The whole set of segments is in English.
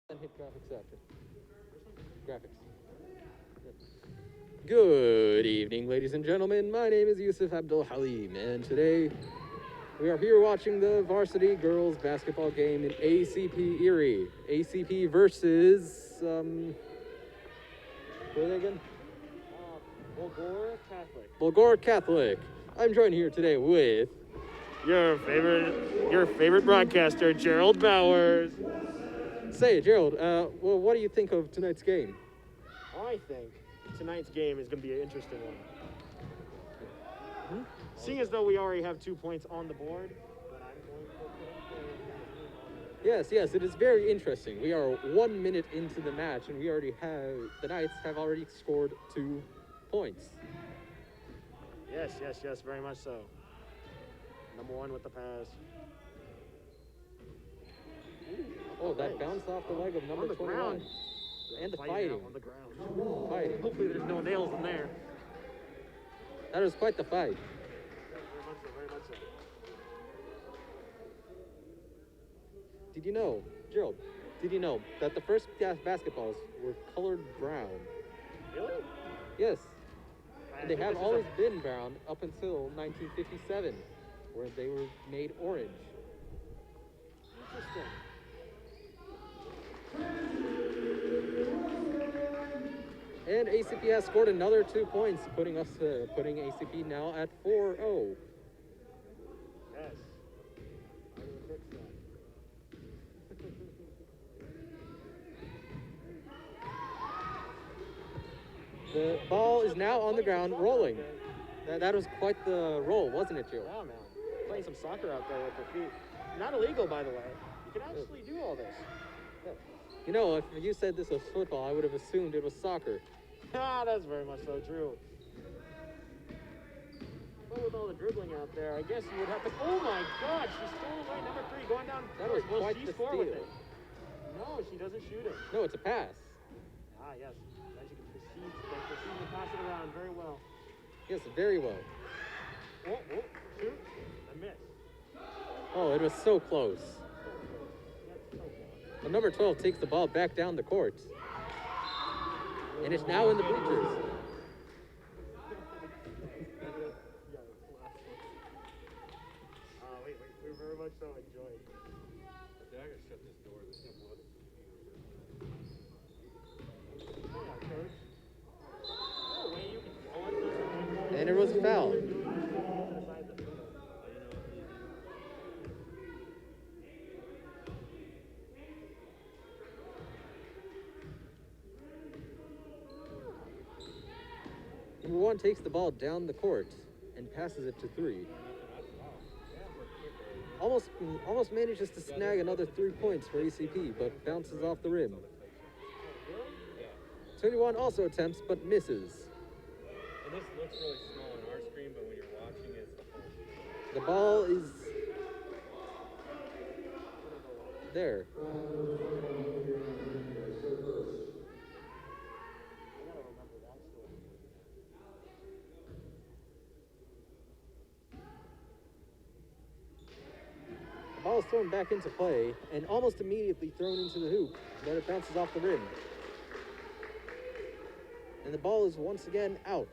And hit graphics after. Graphics. Yep. Good evening, ladies and gentlemen. My name is Yusuf Abdul Halim, and today we are here watching the varsity girls basketball game in ACP Erie. ACP versus who are they again? Bourgade Catholic. Bourgade Catholic. I'm joined here today with Your favorite broadcaster, Gerald Bowers. Say, Gerald. Well, what do you think of tonight's game? I think tonight's game is going to be an interesting one. Seeing as though we already have 2 points on the board, but I'm going to put Yes, it is very interesting. We are 1 minute into the match, and the Knights have already scored 2 points. Yes, very much so. Number one with the pass. Oh, that bounced off the leg of number 21. Ground. And the fighting. On the ground. Fighting. Hopefully there's no nails in there. That was quite the fight. Very much so. Did you know, Gerald, that the first basketballs were colored brown? Really? Yes. And they have always been brown up until 1957, where they were made orange. Interesting. And ACP has scored another 2 points, putting ACP now at 4-0. Yes. I will fix that. The ball is now on the ground, rolling. That was quite the roll, wasn't it, Joe? Wow, man. Playing some soccer out there with their feet. Not illegal, by the way. You can actually do all this. You know, if you said this was football, I would have assumed it was soccer. Ah, that's very much so true. But with all the dribbling out there, I guess you would have to. Oh my God! She stole away number 3, going down. That was quite the score steal. with it. No, she doesn't shoot it. No, it's a pass. Ah, yes. As you can proceed to pass it around very well. Yes, very well. Oh, shoot! I missed. Oh, it was so close. That's so close. But number 12 takes the ball back down the court. And it's now in the bleachers. Wait, we very much so enjoyed. Yeah, I gotta shut this door. This is Yeah, coach. Oh, wait, you can. And it was a foul. Number 1 takes the ball down the court and passes it to 3. Almost manages to snag another 3 points for ACP, but bounces off the rim. 21 also attempts, but misses. And this looks really small on our screen, but when you're watching, it's the whole. The ball is there. The ball is thrown back into play and almost immediately thrown into the hoop, but it bounces off the rim. And the ball is once again out.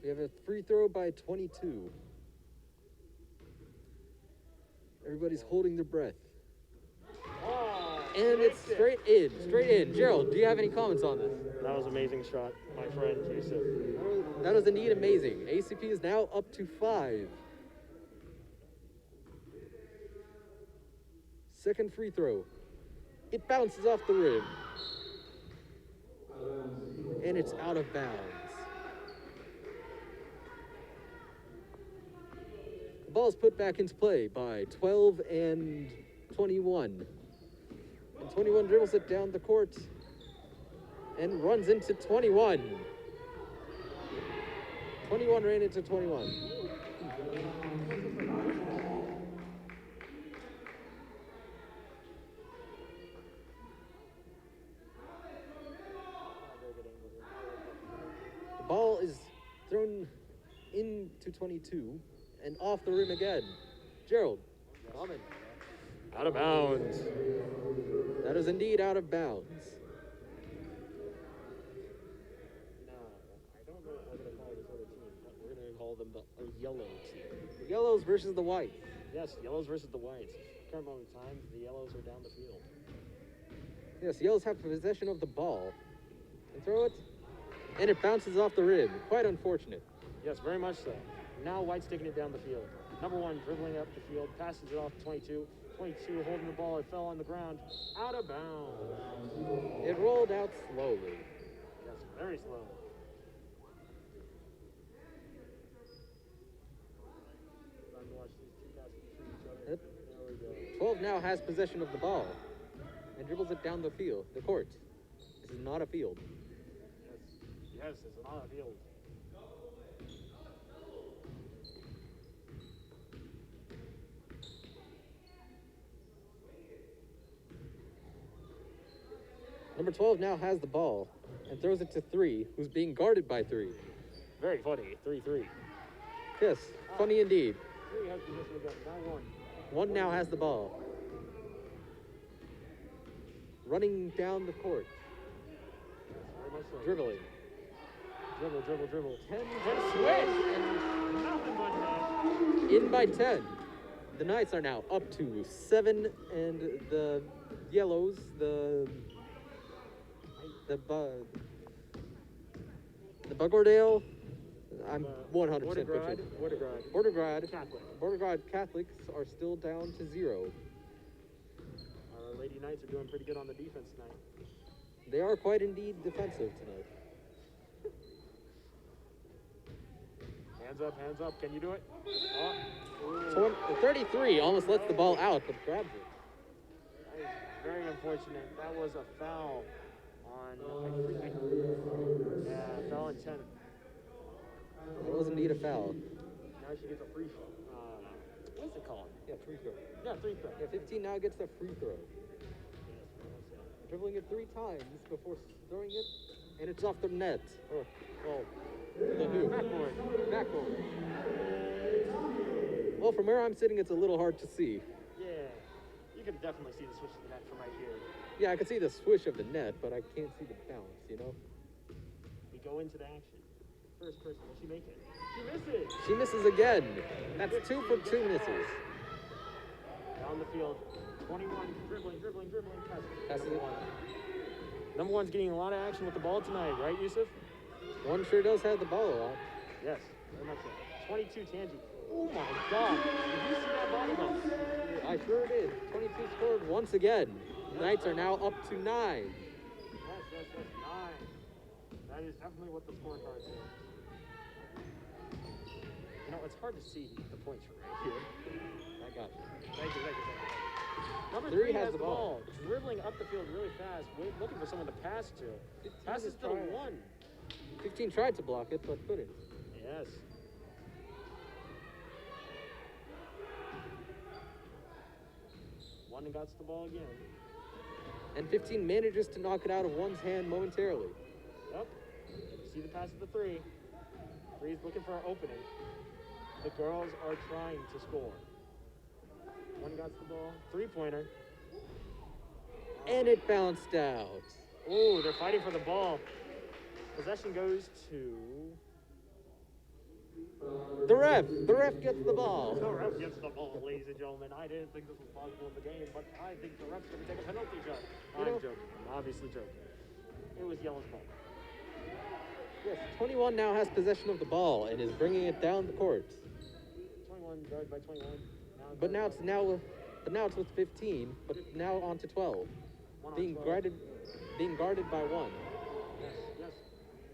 We have a free throw by 22. Everybody's holding their breath. And it's straight in. Gerald, do you have any comments on this? That was an amazing shot, my friend Yusuf. That was indeed amazing. ACP is now up to 5. Second free throw. It bounces off the rim. And it's out of bounds. The ball is put back into play by 12 and 21. And 21 dribbles it down the court and runs into 21. 21 ran into 21. to 22, and off the rim again. Gerald, comment. Out of bounds. That is indeed out of bounds. No, I don't know what we're going to call this other team, but we're going to call them the yellow team. The yellows versus the whites. Yes, yellows versus the whites. Current moment in time, the yellows are down the field. Yes, yellows have possession of the ball. And throw it, and it bounces off the rim. Quite unfortunate. Yes, very much so. Now white's taking it down the field. Number 1 dribbling up the field, passes it off to 22. 22 holding the ball, it fell on the ground. Out of bounds. It rolled out slowly. Yes, very slow. Time to watch these two guys shoot each other. Yep. There we go. 12 now has possession of the ball and dribbles it down the field, the court. This is not a field. Yes, it's not a field. Number 12 now has the ball and throws it to 3, who's being guarded by 3. Very funny. 3-3. Yes, funny indeed. 3 has possession again. Now 1. 1 now has the ball. Running down the court, Yes, very much so. dribbling. Dribble. 10 switch. Nothing but net. In by 10. The Knights are now up to 7, and the yellows, the Bourgade, I'm 100% Bourgade. Bourgade Catholic. Bourgade Catholics are still down to 0. Our Lady Knights are doing pretty good on the defense tonight. They are quite indeed defensive tonight. Hands up. Can you do it? Oh. 33 almost lets the ball out, but grabs it. That is very unfortunate. That was a foul on, foul in 10. It was indeed a foul. Now she gets a free what's it called? Yeah, free throw. Yeah, free throw. Yeah, 15 now gets the free throw. Dribbling it 3 times before throwing it, and it's off the net. Or, well, the hoop. Backboard. Well, from where I'm sitting, it's a little hard to see. Yeah, you can definitely see the switch of the net from right here. Yeah, I can see the swish of the net, but I can't see the bounce, you know? We go into the action. First person, will she make it? She misses! She misses again. That's 2 for 2 misses. Down the field. 21, dribbling. Passes it. Number 1's getting a lot of action with the ball tonight, right, Yusuf? One sure does have the ball a lot. Yes, very much so. 22, Tangi. Oh my God! Did you see that body bump? I sure did. 22 scored once again. The Knights are now up to 9. Yes, 9. That is definitely what the scorecard says. You know, it's hard to see the points from right here. I got you. Thank you. Number 3 3 has has the the ball. ball, dribbling up the field really fast, looking for someone to pass to. 15 Passes is to the trying. 1. 15 tried to block it, but couldn't. Yes. One got the ball again. And 15 manages to knock it out of one's hand momentarily. Yep. You see the pass of the 3. 3's looking for an opening. The girls are trying to score. One got the ball. 3-pointer. And it bounced out. Ooh, they're fighting for the ball. Possession goes to... The ref gets the ball. The ref gets the ball, ladies and gentlemen. I didn't think this was possible in the game, but I think the ref's going to take a penalty shot. I'm joking. I'm obviously joking. It was yellow's ball. Yes, 21 now has possession of the ball and is bringing it down the court. 21 guarded by 21. But now it's with 15, but now on to 12. Being guarded by 1. Yes.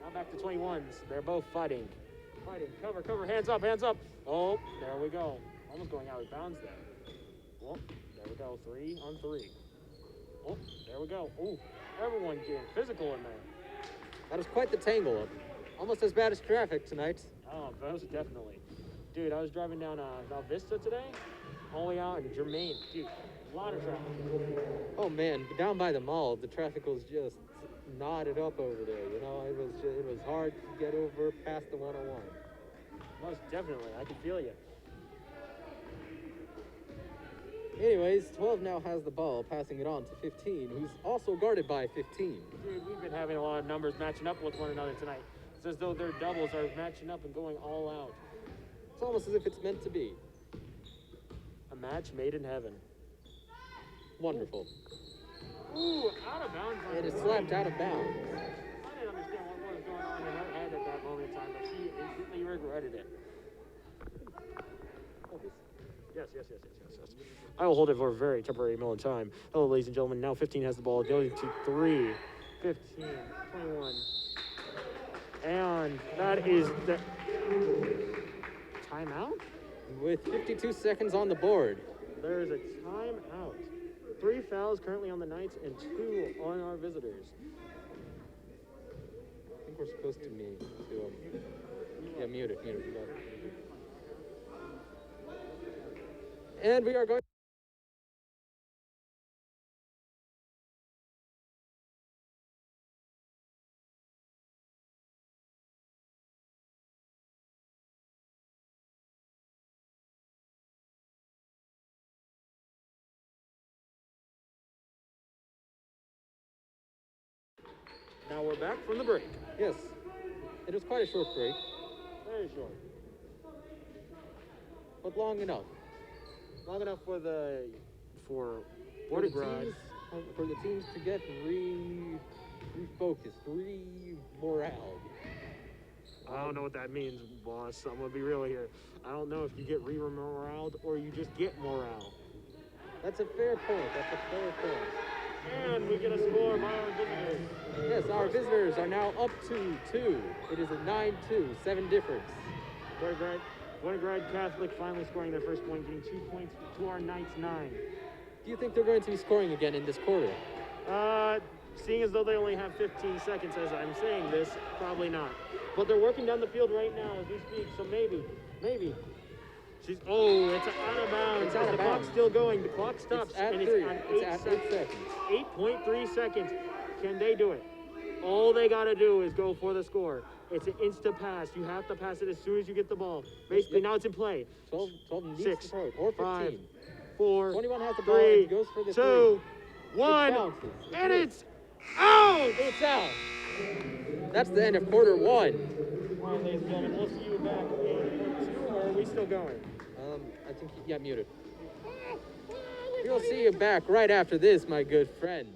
Now back to 21s. They're both fighting. Cover, hands up. Oh, there we go. Almost going out of bounds there. Oh, there we go. 3 on 3. Oh, there we go. Ooh, everyone getting physical in there. That is quite the tangle. Almost as bad as traffic tonight. Oh, most definitely. Dude, I was driving down Val Vista today, all the way out in Germain. Dude, a lot of traffic. Oh man, down by the mall, the traffic was just knotted up over there. You know, it was hard to get over past the 101. most definitely. I can feel you. Anyways, 12 now has the ball, passing it on to 15, who's also guarded by 15. Dude, we've been having a lot of numbers matching up with one another tonight. It's as though their doubles are matching up and going all out. It's almost as if it's meant to be. A match made in heaven. Wonderful. Ooh, out of bounds. It is slapped out of bounds. I didn't understand what was going on in her head at that moment in time, but she instantly regretted it. Yes. I will hold it for a very temporary moment of time. Hello, ladies and gentlemen. Now 15 has the ball. Going to 3, 15, 21. And that is the timeout? With 52 seconds on the board. There is a timeout. 3 fouls currently on the Knights and 2 on our visitors. I think we're supposed to mute. Yeah, mute it. We got it. And we are going. Now we're back from the break. Yes. It was quite a short break, Very short. but long enough. Long enough for For the Bourgade. teams to get refocused, re-morale. I don't know what that means, boss. I'm gonna be real here. I don't know if you get re-moraled or you just get morale. That's a fair point. And we get a score by our visitors. Yes, our visitors are now up to 2. It is a 9-2, 7 difference. Bourgade Catholic finally scoring their first point, getting 2 points to our Knights 9. Do you think they're going to be scoring again in this quarter? Seeing as though they only have 15 seconds as I'm saying this, probably not. But they're working down the field right now as we speak, so maybe. It's out of bounds. It's out of the bounds. clock's still going. The clock stops. It's at and 3. It's on It's at 8 seconds. 8.3 seconds. Can they do it? All they got to do is go for the score. It's an instant pass. You have to pass it as soon as you get the ball. Basically, now it's in play. 12 needs 6, to throw it, or 15. 5, 4, 21 has the ball 3, and goes for the 2, 1, bounces. and it's out! It's out. That's the end of quarter 1. All right, ladies and gentlemen, we'll see you back in quarter 2, or are we still going? I think, muted. We'll see you back right after this, my good friend.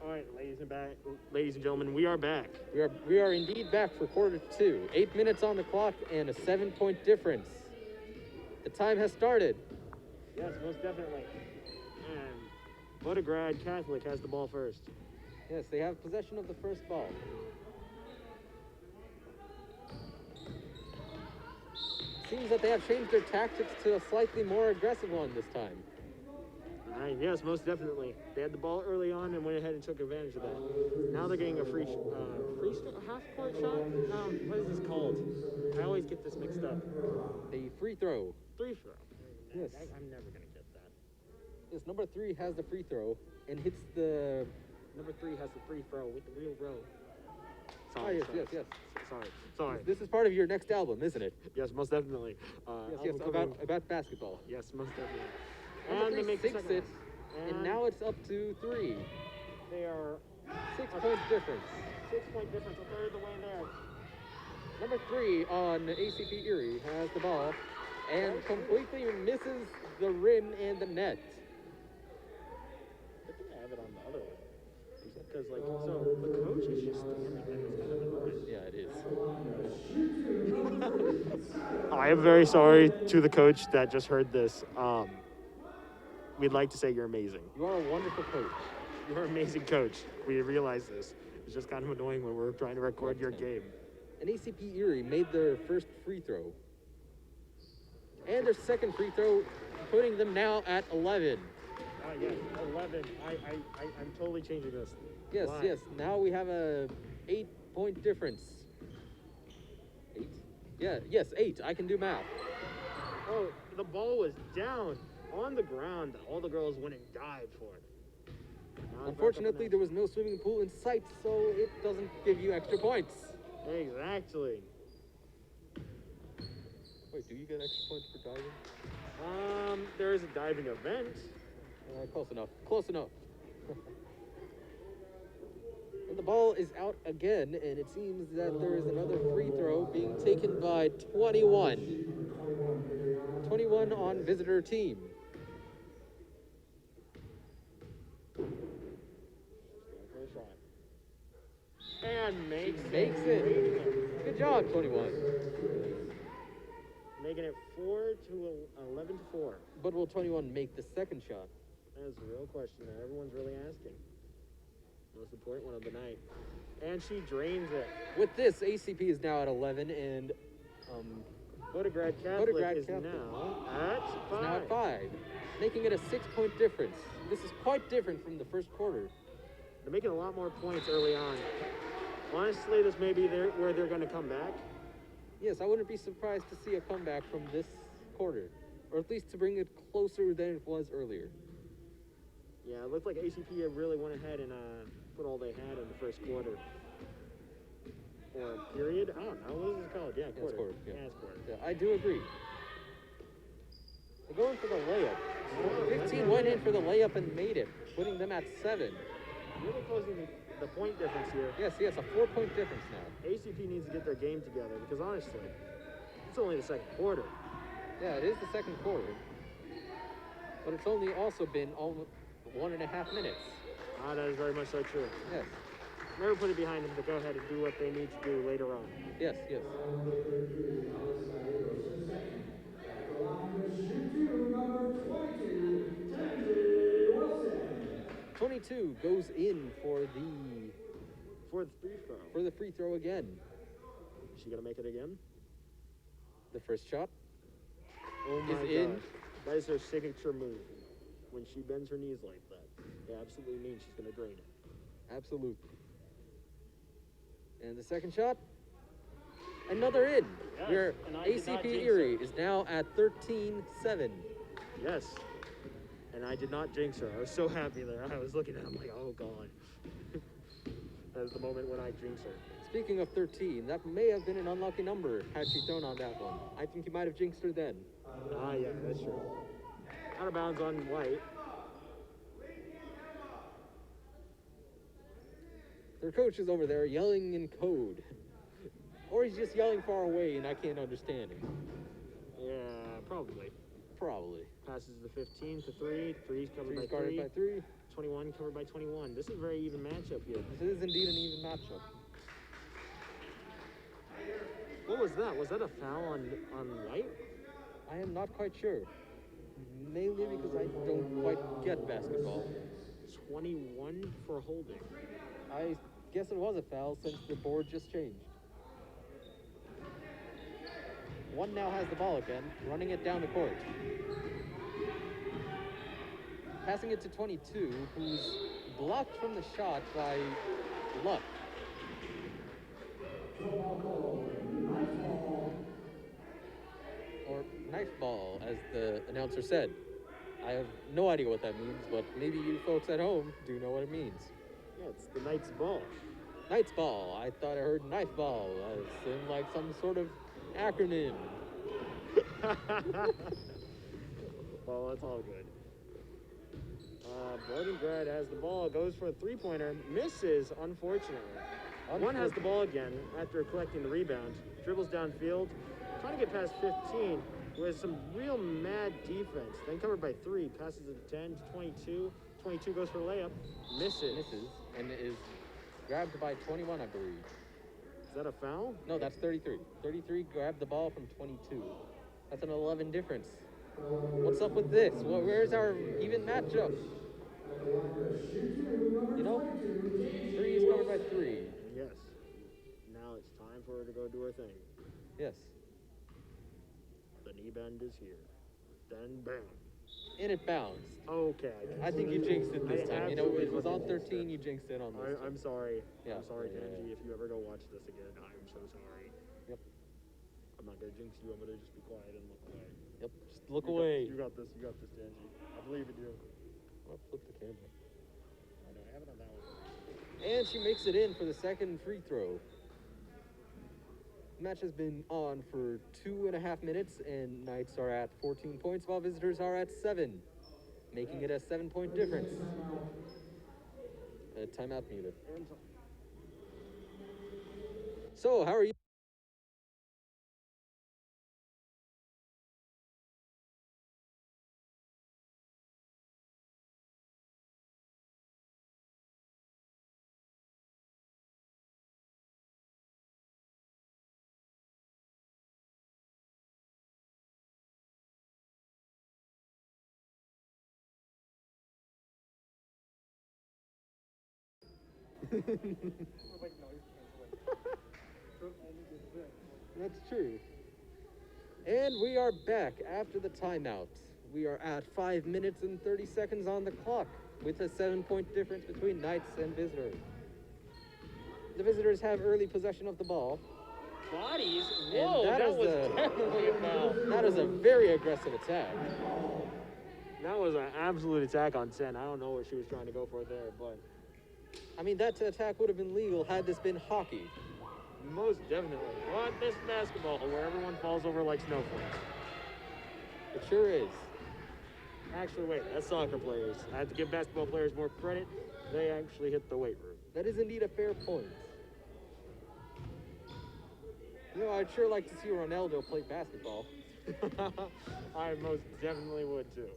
All right, ladies and gentlemen, we are back. We are indeed back for quarter 2. 8 minutes on the clock and a 7-point difference. The time has started. Yes, most definitely. And Bourgade Catholic has the ball first. Yes, they have possession of the first ball. Seems that they have changed their tactics to a slightly more aggressive one this time. Yes, most definitely. They had the ball early on and went ahead and took advantage of that. Now they're getting a half-court shot? What is this called? I always get this mixed up. A free throw. Free throw. Yes. I'm never going to get that. Yes, number 3 has the free throw and hits the... Number 3 has the free throw with the real row. Yes. Sorry. This is part of your next album, isn't it? Yes, most definitely. Yes, about basketball. Yes, most definitely. Number And they 3 make the sinks second it, one. and now it's up to 3. They are 6 points difference. 6-point difference, a third of the way there. Number 3 on ACP Erie has the ball and completely misses the rim and the net. I think I have it on the other one. because like so the coach is just standing there. It's kind of annoying. Yeah, it is. I am very sorry to the coach that just heard this. We'd like to say you're amazing. You are a wonderful coach. You're an amazing coach. We realize this. It's just kind of annoying when we're trying to record your game. And ACP Erie made their first free throw. And their second free throw, putting them now at 11. Yeah, 11. I'm totally changing this. Yes, Why? yes. Now we have a 8-point difference. 8? Yeah, yes, 8. I can do math. Oh, the ball was down on the ground. All the girls went and dived for it. Now Unfortunately, there was no swimming pool in sight, so it doesn't give you extra points. Exactly. Wait, do you get extra points for diving? There is a diving event. Close enough. Close enough. And the ball is out again, and it seems that there is another free throw being taken by 21. 21 on visitor team. And makes it. Good job, 21. Making it 11 to 4. But will 21 make the second shot? That is a real question that everyone's really asking. Most important one of the night. And she drains it. With this, ACP is now at 11, and Bourgade Catholic is Catholic now at 5. now at 5, making it a 6-point difference. This is quite different from the first quarter. They're making a lot more points early on. Honestly, this may be where they're going to come back. Yes, I wouldn't be surprised to see a comeback from this quarter, or at least to bring it closer than it was earlier. Yeah, it looked like ACP really went ahead and put all they had in the first quarter. Or period? I don't know. What is it called? Yeah, quarter. It's quarter, yeah. It's quarter. Yeah, I do agree. They're going for the layup. 15 went in for the layup and made it, putting them at 7. Really closing the point difference here. Yes, a 4-point difference now. ACP needs to get their game together because honestly, it's only the second quarter. Yeah, it is the second quarter. But it's only also been almost 1.5 minutes. That is very much so true. Yes. Never put it behind them to go ahead and do what they need to do later on. Yes. 22 goes in for the free throw again. Is she gonna make it again? The first shot Oh my is God. in. That is her signature move. When she bends her knees like that, it absolutely means she's gonna drain it. Absolutely. And the second shot, another in. Yes, Where and I did not ACP jinx Erie her. is now at 13-7. Yes. And I did not jinx her. I was so happy there. I was looking at him like, oh God. That was the moment when I jinxed her. Speaking of 13, that may have been an unlucky number had she thrown on that one. I think you might have jinxed her then. Yeah, that's true. Out of bounds on White. Their coach is over there yelling in code. Or he's just yelling far away and I can't understand him. Yeah, probably. Probably. Passes the 15 to 3. Three's covered Three's by guarded 3. by 3. 21 covered by 21. This is a very even matchup here. This is indeed an even matchup. What was that? Was that a foul on White? I am not quite sure. Mainly because I don't quite get basketball. 21 for holding. I guess it was a foul since the board just changed. One now has the ball again, running it down the court. Passing it to 22, who's blocked from the shot by Luck. Or knife ball, as the announcer said. I have no idea what that means, but maybe you folks at home do know what it means. Yeah, it's the Knight's ball. Knight's ball. I thought I heard knife ball as in like some sort of acronym. Well, that's all good. Bourgade has the ball, goes for a three-pointer, misses, unfortunately. One has the ball again after collecting the rebound, dribbles downfield, trying to get past 15 with some real mad defense. Then covered by 3, passes it to 10 to 22. 22 goes for a layup, misses. and is grabbed by 21, I believe. Is that a foul? No, that's 33. 33 grabbed the ball from 22. That's an 11 difference. What's up with this? Where's our even matchup? You know? 3 is covered by 3. Yes. Now it's time for her to go do her thing. Yes. The knee bend is here. Then bam. And it bounced. Okay. I think you jinxed it this I time. You know, it absolutely was on fucking jinxed 13, it. you jinxed it on this. I'm sorry. Yeah. I'm sorry, Yeah, yeah, Kenji. yeah. If you ever go watch this again, I'm so sorry. Yep. I'm not gonna jinx you. I'm gonna just be quiet and look away. Yep. Just look You away. You got this. You got this, Kenji. I believe in you. I'll flip the camera. I know. I haven't done that one. And she makes it in for the second free throw. The match has been on for 2.5 minutes, and Knights are at 14 points, while visitors are at 7, making it a 7-point difference. Timeout muted. So, how are you? That's true. And we are back after the timeout. We are at 5 minutes and 30 seconds on the clock, with a 7-point difference between Knights and visitors. The visitors have early possession of the ball. Bodies? And Whoa, that was a, definitely a foul. that is a very aggressive attack. That was an absolute attack on 10. I don't know what she was trying to go for there, but I mean, that attack would have been legal had this been hockey. most definitely. But this basketball, where everyone falls over like snowflakes. It sure is. Actually, wait, that's soccer players. I have to give basketball players more credit. They actually hit the weight room. That is indeed a fair point. You know, I'd sure like to see Ronaldo play basketball. I most definitely would too.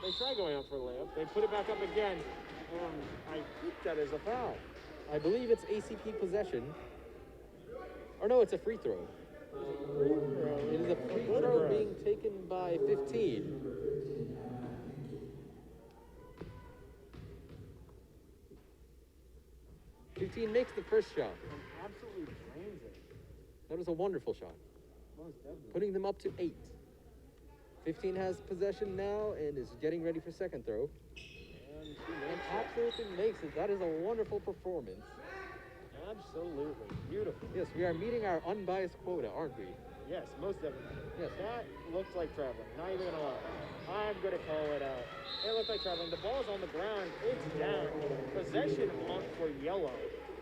They try going up for a layup. They put it back up again. I think that is a foul. I believe it's ACP possession. Or no, it's a free throw. It is a free throw being taken by 15. Fifteen makes the first shot. Absolutely drains it. That was a wonderful shot, Most definitely. putting them up to 8. 15 has possession now and is getting ready for second throw. And she And makes it. absolutely makes it. That is a wonderful performance. Absolutely. Beautiful. Yes, we are meeting our unbiased quota, aren't we? Yes, most definitely. Yes. That looks like traveling. Not even gonna lie. I'm gonna call it out. It looked like traveling. The ball's on the ground. It's down. Possession on for yellow.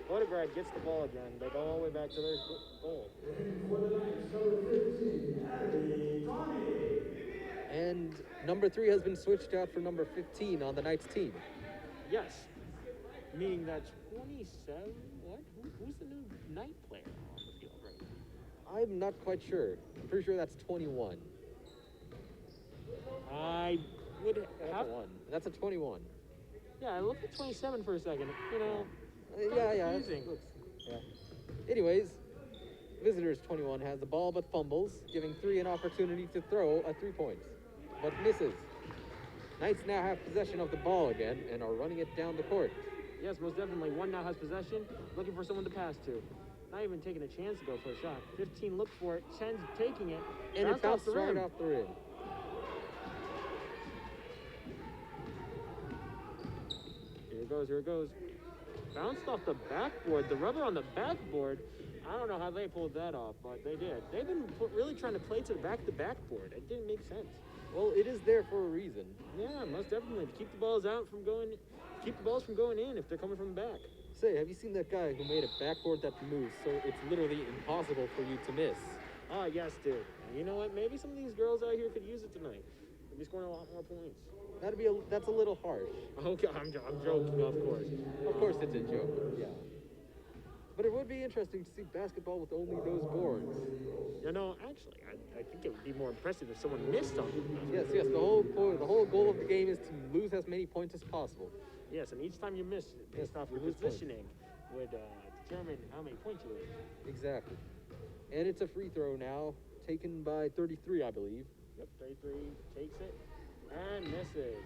Bourgade gets the ball again. They go all the way back to their goal. And number 3 has been switched out for number 15 on the Knights team. Yes. Meaning that 27. What? Who's the new Knight player on the field right now? I'm not quite sure. I'm pretty sure that's 21. I would That's have. a 1. That's a 21. Yeah, I looked at 27 for a second. You know. Yeah. Confusing. Yeah. Anyways, visitors 21 has the ball but fumbles, giving 3 an opportunity to throw a 3-point, but misses. Knights now have possession of the ball again and are running it down the court. Yes, most definitely. 1 now has possession, looking for someone to pass to. Not even taking a chance to go for a shot. 15 look for it, 10's taking it, And it bounced bounced right rim. off the rim. Here it goes. Bounced off the backboard. The rubber on the backboard. I don't know how they pulled that off, but they did. They've been really trying to play to the backboard. It didn't make sense. Well, it is there for a reason. Yeah, most definitely. To keep the balls out from going, keep the balls from going in if they're coming from the back. Say, have you seen that guy who made a backboard that moves so it's literally impossible for you to miss? Ah, yes, dude. And you know what? Maybe some of these girls out here could use it tonight. They'd be scoring a lot more points. That's a little harsh. Okay, I'm joking, of course. Of course it's a joke, yeah. But it would be interesting to see basketball with only those boards. You know, actually, I think it would be more impressive if someone missed on it. Yes, the whole goal of the game is to lose as many points as possible. Yes, and each time you miss, based off your you lose points. positioning, would determine how many points you lose. Exactly. And it's a free throw now, taken by 33, I believe. Yep, 33 takes it and misses.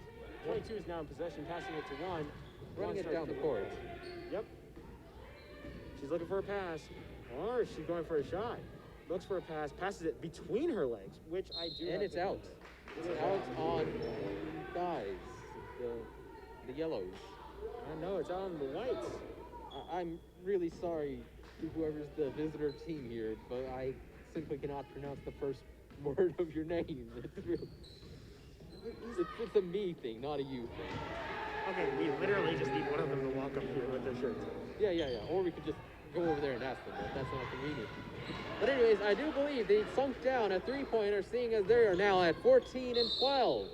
22 is now in possession, passing it to 1. Running it down the court. Yep. She's looking for a pass, or she's going for a shot. Looks for a pass, passes it between her legs, which I do. And it's out. It's out on guys, the yellows. I know, it's out on the whites. I'm really sorry to whoever's the visitor team here, but I simply cannot pronounce the first word of your name. It's a me thing, not a you thing. Okay, we literally just need one of them to walk up here with their shirts. Yeah. Or we could just go over there and ask them, but that's not convenient. But anyways, I do believe they sunk down a three-pointer, seeing as they are now at 14 and 12.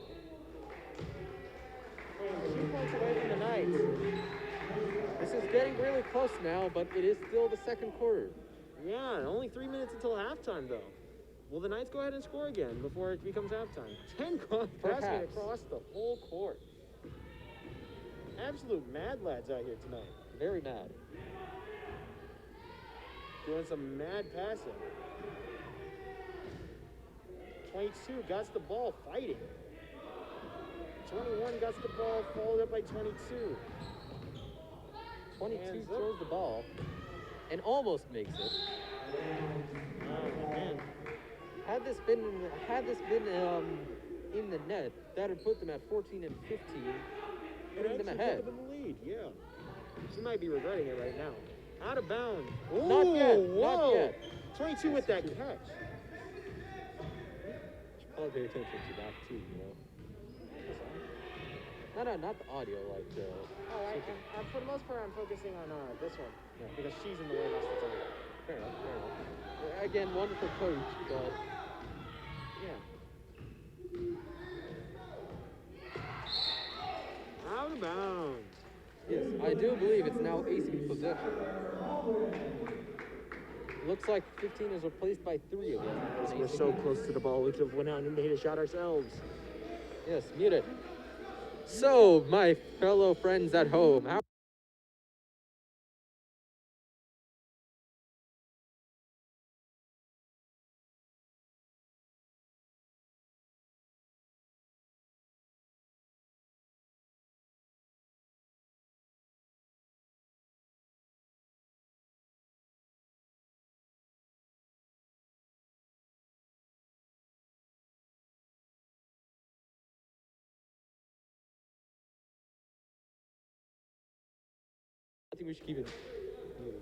2 points away from the Knights. This is getting really close now, but it is still the second quarter. Yeah, only 3 minutes until halftime, though. Will the Knights go ahead and score again before it becomes halftime? 10 passing it across the whole court. Absolute mad lads out here tonight. Very mad. Doing some mad passing. 22 got the ball fighting. 21 got the ball, followed up by 22. 22 Hands throws up. the ball and almost makes it. Oh, man. Had this been in the net, that would put them at 14 and 15, putting them ahead. Put them in the lead, yeah. She might be regretting it right now. Out of bounds. Ooh, Not yet. Whoa. Not yet. 22 with that catch. I'll pay attention to that too, you know. No, not the audio, like the. For the most part, I'm focusing on this one. Yeah. Because she's in the way most of the time. Fair enough. Again, wonderful coach, but yeah. Out of bounds. yes, I do believe it's now ACP possession. Looks like 15 is replaced by 3 again. We're so close to the ball, we could have went out and made a shot ourselves. Yes, muted. So, my fellow friends at home, how I think we should keep it.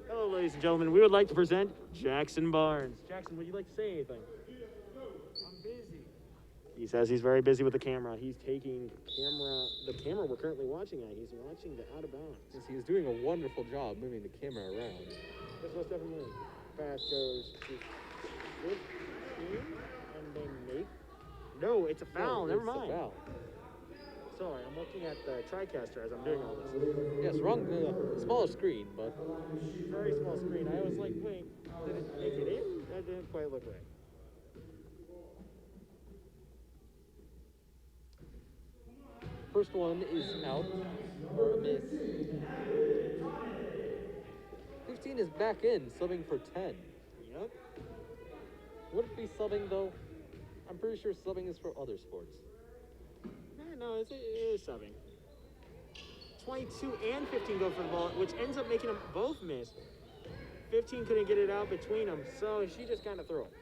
Hello, ladies and gentlemen. We would like to present Jackson Barnes. Jackson, would you like to say anything? I'm busy. He says he's very busy with the camera. He's taking the camera we're currently watching at. He's watching the out of bounds. Yes, he is doing a wonderful job moving the camera around. This was definitely pass goes to 15, and they make. No, it's a foul. Never It's a mind. foul. Sorry, I'm looking at the TriCaster as I'm doing all this. Yes, wrong, smaller screen, but Very small screen. I was like, wait, did it make it in? That didn't quite look right. first one is out for a miss. 15 is back in, subbing for 10. Yep. Would it be subbing though? I'm pretty sure subbing is for other sports. No, it is subbing. 22 and 15 go for the ball, which ends up making them both miss. 15 couldn't get it out between them, so she just kind of threw it.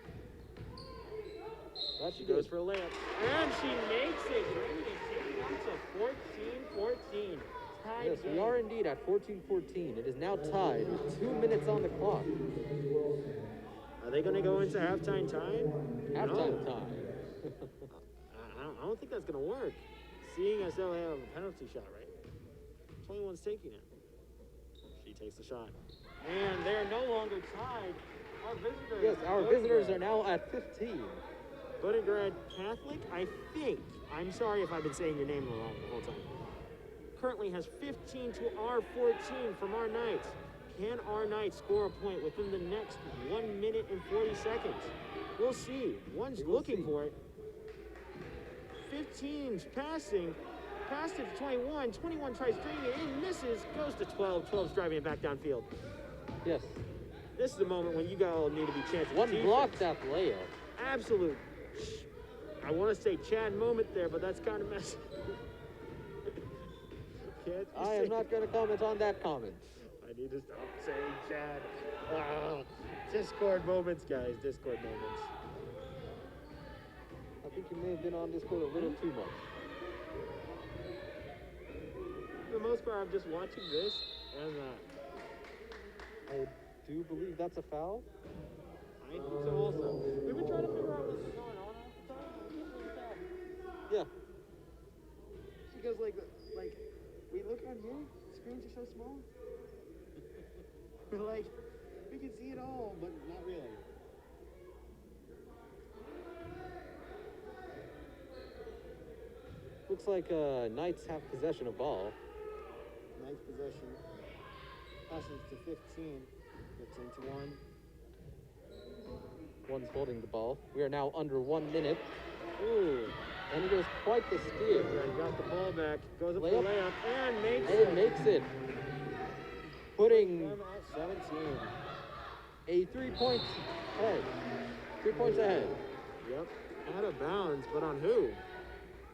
That She goes for a layup, and she makes it. Bringing the team up to 14-14. Tied Yes, we game. are indeed at 14-14. It is now tied with 2 minutes on the clock. Are they going to go into halftime time? Halftime No. time. I don't think that's going to work. Seeing as though they have a penalty shot, right? 21's taking it. She takes the shot. And they're no longer tied. Our visitors. Yes, our visitors are now at 15. Bourgade Catholic, I think. I'm sorry if I've been saying your name wrong the whole time. Currently has 15 to our 14 from our Knights. Can our Knights score a point within the next 1 minute and 40 seconds? We'll see. One's looking for it. 15's passing. passed it to 21. 21 tries draining it in, misses, goes to 12. 12's driving it back downfield. Yes. This is the moment when you all need to be chancing. One blocked that layup. Absolute. I want to say Chad moment there, but that's kind of messy. I am not going to comment on that comment. I need to stop saying Chad. Oh, Discord moments, guys. Discord moments. I think you may have been on Discord a little too much. For the most part, I'm just watching this and that. I do believe that's a foul. I think so also. We've been trying to figure out what's going on half the time. We can't really tell. Yeah. Because like we look on here, screens are so small. We're like, we can see it all, but not really. Looks like Knights have possession of ball. Knights possession. Passes to 15. Gets into one. One's holding the ball. We are now under 1 minute. Ooh. And it was quite the steal. Right, got the ball back. Goes up for Layup. the layup and makes And it. makes it. Putting Them at 17. a 3 points ahead. 3 points ahead. Yep. Out of bounds, but on who?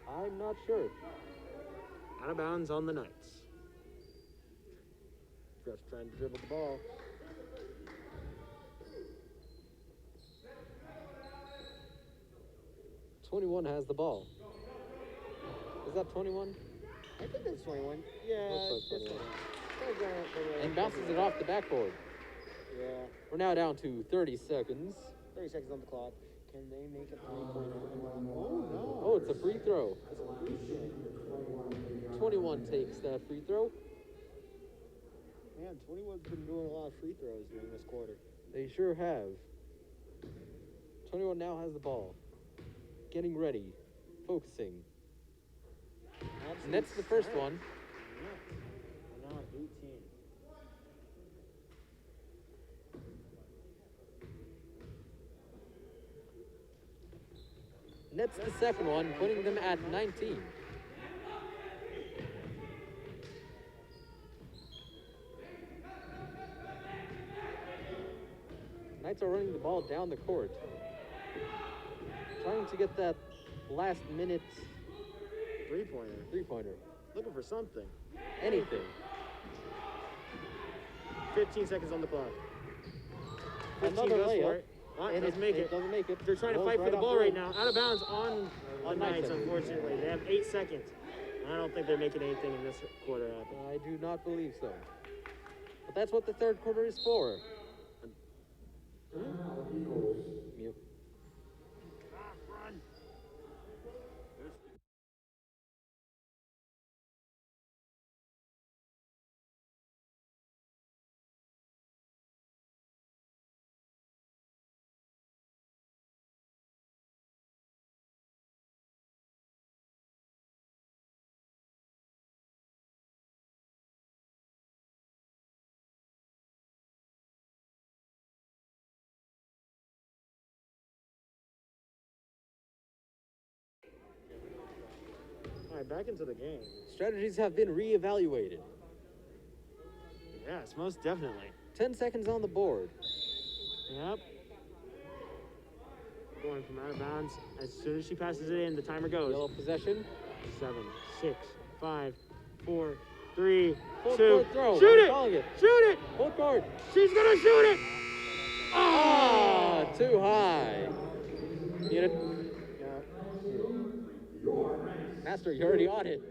I'm not sure. Out of bounds on the Knights. Just trying to dribble the ball. '21 has the ball. Is that 21? I think that's 21. Yeah, Looks like that's 21. 21. And bounces it off the backboard. Yeah. We're now down to 30 seconds. 30 seconds on the clock. Can they make a three-pointer? Oh, no. Oh, it's a free throw. It's a free throw. 21 takes that free throw. Man, 21's been doing a lot of free throws during this quarter. They sure have. 21 now has the ball. Getting ready. Focusing. Nets the first one. Yeah. Now 18. Nets the second one, putting them at 19. Knights are running the ball down the court. Trying to get that last minute three-pointer. Looking for something. Anything. 15 seconds on the clock. 15 Another goes for layup. it. And It doesn't make it. doesn't make it. They're trying to Rolls fight for the off ball the right rim. now. Out of bounds on Knights, Knights. unfortunately. They have 8 seconds. I don't think they're making anything in this quarter happen. I do not believe so. But that's what the third quarter is for. Mute. All right, back into the game. Strategies have been reevaluated. Yes, most definitely. 10 seconds on the board. Yep. Going from out of bounds. As soon as she passes it in, the timer goes. Yellow possession. 7, 6, 5, 4, 3, Full 2. court throw. Shoot I'm it! calling it. Shoot it! Full court. She's gonna shoot it! Ah, too high. Get it? Master, you're already on it.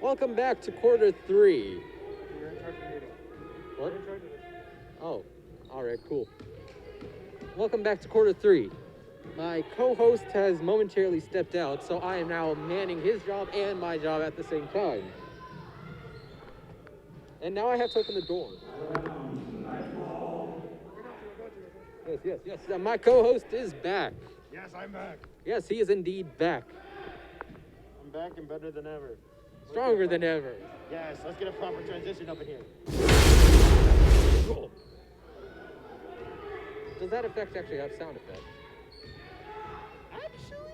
Welcome back to quarter 3. You're in charge of the meeting. What? You're in charge of this. Oh, all right, cool. Welcome back to quarter 3. My co-host has momentarily stepped out, so I am now manning his job and my job at the same time. And now I have to open the door. Yes. My co-host is back. Yes, I'm back. Yes, he is indeed back. I'm back and better than ever. Stronger than ever. Yes, let's get a proper transition up in here. Cool. Does that effect actually have sound effects? Actually,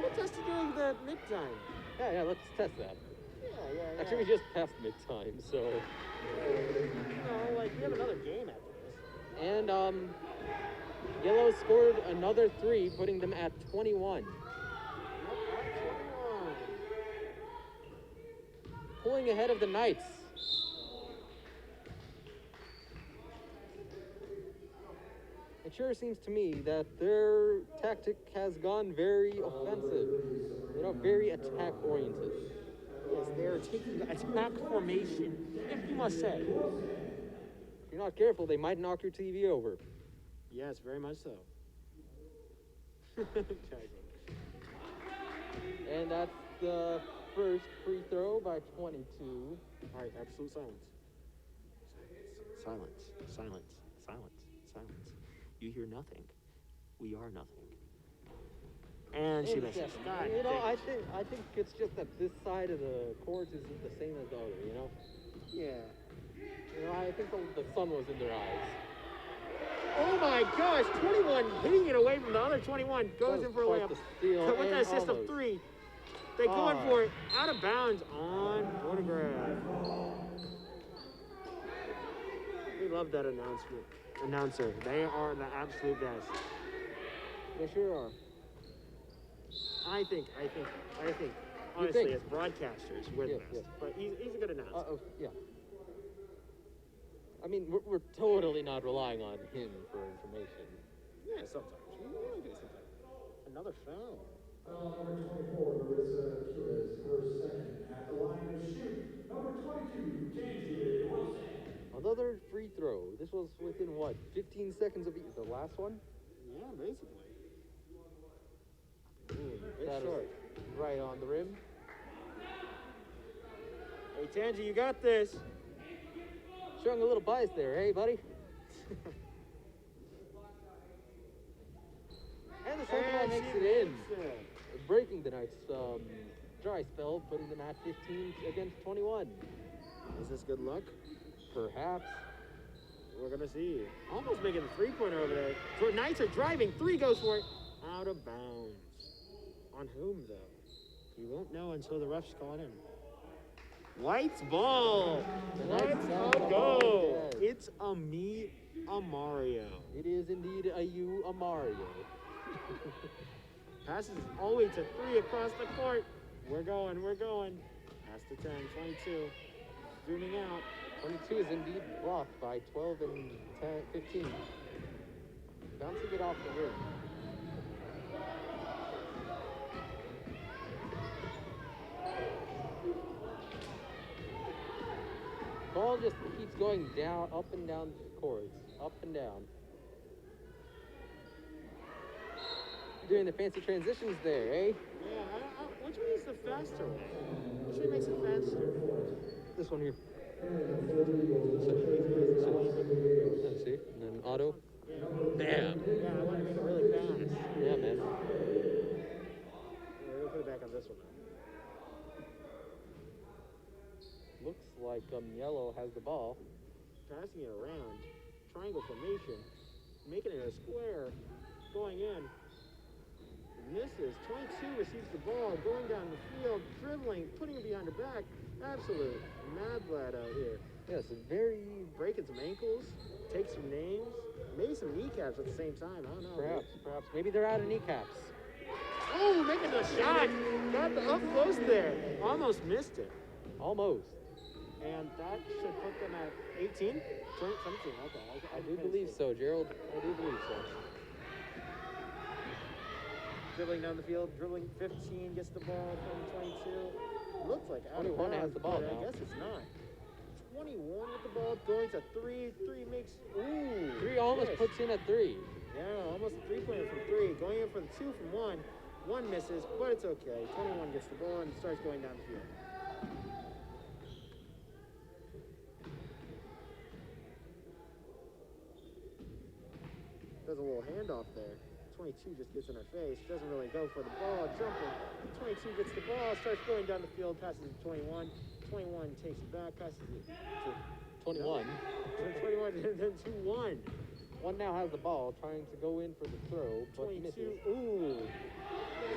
we'll test it during the mid-time. Yeah, let's test that. Yeah. Actually, we just passed mid-time, so... we have another game after this. And, Yellow scored another 3, putting them at 21. Yep, 21. Pulling ahead of the Knights. It sure seems to me that their tactic has gone very offensive. Very attack-oriented. Yes, they're taking attack formation, if you must say. If you're not careful, they might knock your TV over. Yes, very much so. And that's the first free throw by 22. All right, absolute silence. Silence. You hear nothing. We are nothing. And she misses. God, I think it's just that this side of the court isn't the same as the other, Yeah. I think the sun was in their eyes. Oh my gosh, 21 hitting it away from the other 21. Goes in for a layup. With an assist of 3. They going for it out of bounds on Bourgade. We love that announcer. They are the absolute best. They sure are. I think. Honestly, as broadcasters, we're the best. Yes. But he's a good announcer. Yeah. I mean, we're totally not relying on him for information. Yeah, sometimes. We really do sometimes. Another foul. Number 24, Marissa Torres, first second at the line to shoot. Number 22, James Wilson. Another free throw. This was within 15 seconds of the last one? Yeah, basically. That is right on the rim. Hey, Tangi, you got this. Showing a little bias there, hey, buddy? And the second one makes it in. Breaking the Knights' dry spell, putting them at 15 against 21. Is this good luck? Perhaps. We're going to see. Almost making the three-pointer over there. So Knights are driving. 3 goes for it. Out of bounds. On whom, though? You won't know until the refs call it in. Lights ball. Let's go. Yes. It's a me, a Mario. It is indeed a Mario. Passes all the way to 3 across the court. We're going. Pass to 10, 22. Zooming out. 22 is indeed blocked by 12 and 15. Bouncing it off the rim. Ball just keeps going down, up and down the courts, up and down. Doing the fancy transitions there, eh? Yeah, which one is the faster one? Which one makes it faster? This one here. Let's see. And then auto. Yeah. Bam. Yeah, I want to make it really fast. Yeah, man. We'll put it back on this one. Looks like Yellow has the ball. Passing it around. Triangle formation. Making it a square. Going in. Misses. 22 receives the ball. Going down the field. Dribbling. Putting it behind her back. Absolute mad lad out here. Yes, very... Breaking some ankles. Take some names. Maybe some kneecaps at the same time. I don't know. Perhaps. Maybe they're out of kneecaps. Oh, making the shot. Got the up close there. Almost missed it. Almost. And that should put them at 18? 17, okay. I do believe so, Gerald. I do believe so. Dribbling down the field, dribbling 15, gets the ball from 22. looks like out of 21 has bounds, the ball but now. I guess it's not. 21 with the ball, going to 3. 3 makes, ooh. 3 almost yes. puts in a 3. Yeah, almost a 3-pointer from 3. Going in for the 2 from 1. 1 misses, but it's okay. 21 gets the ball and starts going down the field. Does a little handoff there. 22 just gets in her face. Doesn't really go for the ball. Jumping. 22 gets the ball. Starts going down the field. Passes to 21. 21 takes it back. Passes it to 21. 21 and then to 1. 1 now has the ball, trying to go in for the throw, but 22. misses. Ooh.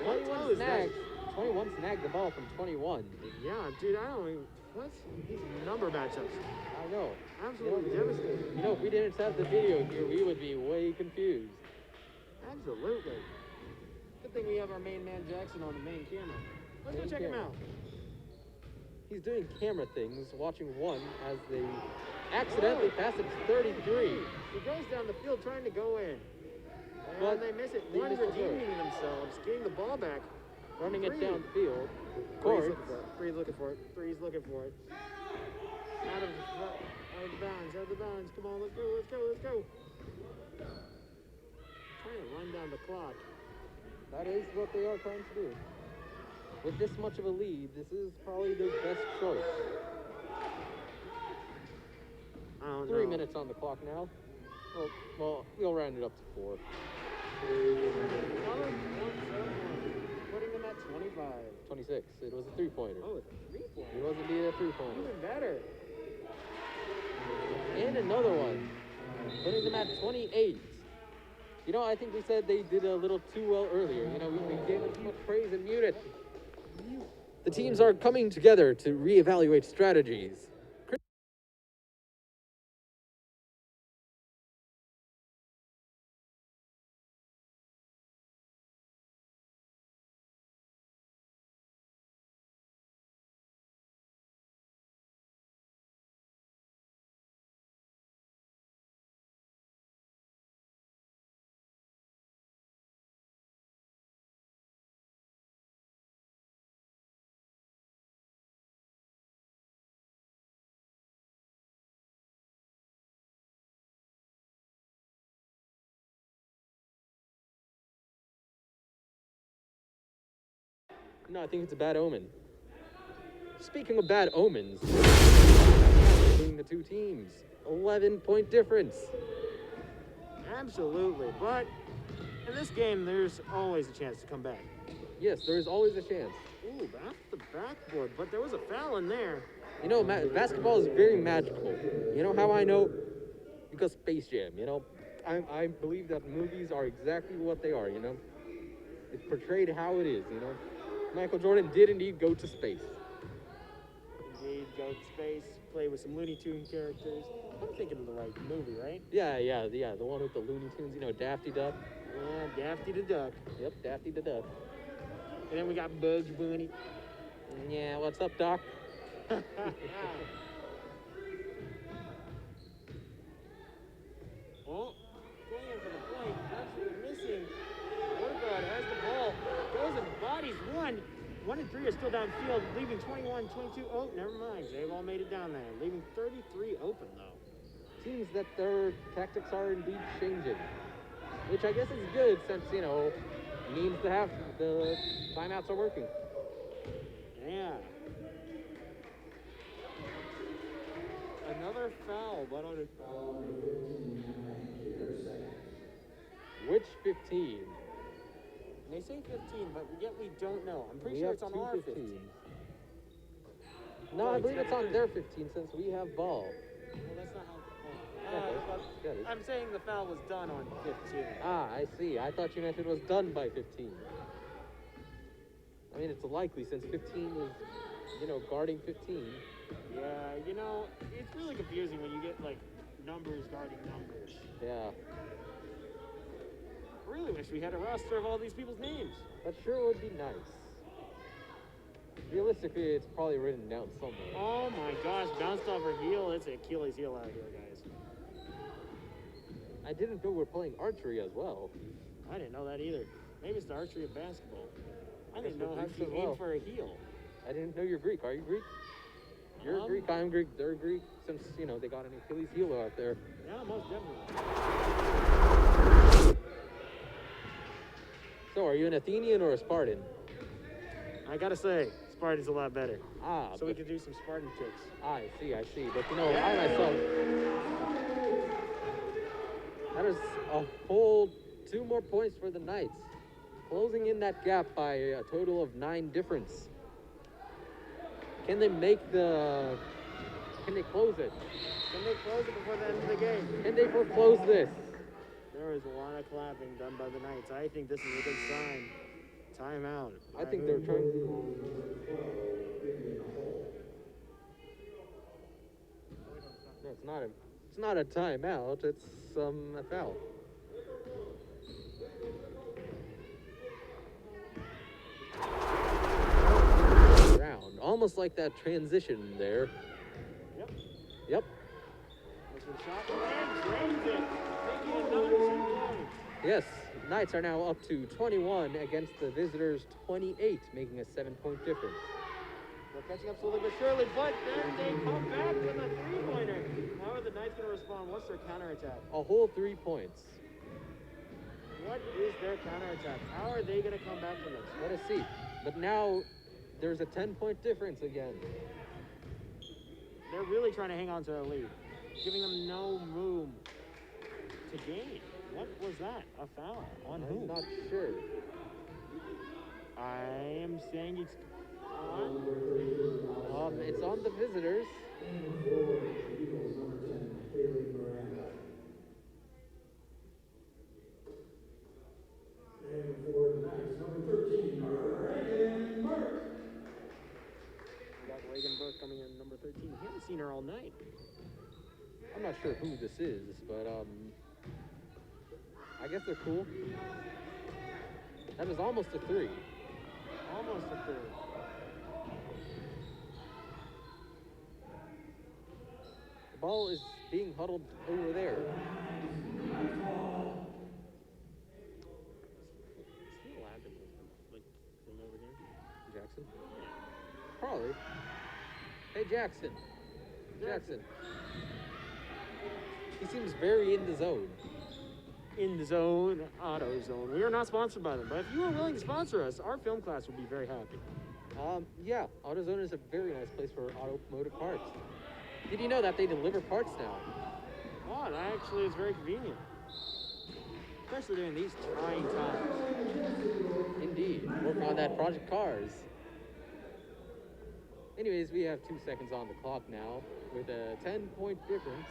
21 snagged. 21 snagged the ball from 21. Yeah, dude, I don't even. What's these number matchups? I know. Absolutely devastating. You know, if we didn't have the video here, we would be way confused. Absolutely. Good thing we have our main man Jackson on the main camera. Let's go Main check him camera. out. He's doing camera things, watching 1 as they accidentally pass it to 33. He goes down the field trying to go in. But And they miss it. they 1 missed the throw. redeeming themselves, getting the ball back. Running it 3. down the field. 3's Court. looking for it. 3's looking for it. 3's looking for it. Out of the bounds, out of the bounds. Come on, let's go, let's go, let's go. Trying to run down the clock. That is what they are trying to do. With this much of a lead, this is probably their best choice. I don't 3 know. minutes on the clock now. Well, we'll round it up to 4. Putting them at 25. 26. It was a 3-pointer. Oh, it's a 3-pointer. It was indeed a 3-pointer. Even better. And another one. Putting them at 28. You know, I think we said they did a little too well earlier. You know, we gave them too much praise and muted. The teams are coming together to reevaluate strategies. No, I think it's a bad omen. Speaking of bad omens, between the two teams, 11-point difference. Absolutely. But in this game, there's always a chance to come back. Yes, there is always a chance. Ooh, off the backboard. But there was a foul in there. You know, basketball is very magical. You know how I know? Because Space Jam, you know? I believe that movies are exactly what they are, you know? It's portrayed how it is, you know? Michael Jordan did indeed go to space. Indeed, go to space, play with some Looney Tune characters. I'm thinking of the right movie, right? Yeah, the one with the Looney Tunes, you know, Daffy Duck. Yeah, Daffy the Duck. Yep, Daffy the Duck. And then we got Bugs Bunny. Yeah, what's up, Doc? Oh, going in for the point. Absolutely missing. Bourgade has the ball. Goes and bodies 1. 1 and 3 are still downfield, leaving 21, 22. Oh, never mind. J-Ball made it down there, leaving 33 open, though. Seems that their tactics are indeed changing. Which I guess is good since, you know, means the timeouts are working. Yeah. Another foul, but on a foul. Which 15? They say 15, but yet we don't know. I'm pretty We sure have it's on two our 15. 15s. No, I believe it's on their 15 since we have ball. Well, that's not how. Got it. I'm saying the foul was done on 15. Ah, I see. I thought you meant it was done by 15. I mean, it's likely since 15 is, you know, guarding 15. Yeah, you know, it's really confusing when you get, like, numbers guarding numbers. Yeah, I really wish we had a roster of all these people's names. that sure would be nice. Realistically, it's probably written down somewhere. Oh my gosh, bounced off her heel. It's an Achilles heel out here, guys. I didn't know we're playing archery as well. I didn't know that either. Maybe it's the archery of basketball. I didn't Guess know we're how boots to as aim well. for a heel. I didn't know you're Greek. Are you Greek? You're Greek, I'm Greek, they're Greek, since, you know, they got an Achilles heel out there. Yeah, most definitely. So, are you an Athenian or a Spartan? I gotta say, Spartan's a lot better. Ah, So we but- could do some Spartan kicks. I see. But, you know, I myself... That is a whole 2 more points for the Knights. Closing in that gap by a total of 9 difference. Can they make the... Can they close it? Can they close it before the end of the game? Can they foreclose this? There is a lot of clapping done by the Knights. I think this is a good sign. Timeout. I think they're trying... No, it's not a... It's not a timeout, it's a foul. Round. Almost like that transition there. Yep. Yep. That's a shot. And drains it. Making another 2 points. Yes. Knights are now up to 21 against the visitors' 28, making a 7-point difference. They're catching up slowly but surely, but then they come back with a 3-pointer. How are the Knights going to respond? What's their counterattack? A whole 3 points. What is their counterattack? How are they going to come back from this? Let us see. But now there's a 10-point difference again. They're really trying to hang on to their lead, giving them no room to gain. What was that? A foul? On who? I'm not sure. I am saying it's on. It's on the visitors. And for the Knights, number 13, Reagan Burke. We got Reagan Burke coming in, number 13. We haven't seen her all night. I'm not sure who this is, but I guess they're cool. That was almost a 3. Almost a 3rd. The ball is being huddled over there. Thing over here. Jackson? Probably. Hey, Jackson. Jackson. He seems very in the zone. In the zone, Auto Zone. We are not sponsored by them, but if you are willing to sponsor us, our film class would be very happy. Yeah, AutoZone is a very nice place for automotive parts. Did you know that they deliver parts now? Oh, and actually, it's very convenient. Especially during these trying times. Indeed. Working on that Project Cars. Anyways, we have 2 seconds on the clock now with a 10-point difference.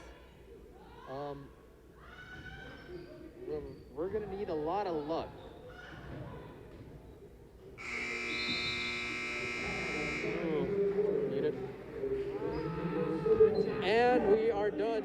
We're gonna need a lot of luck. Need it. And we are done.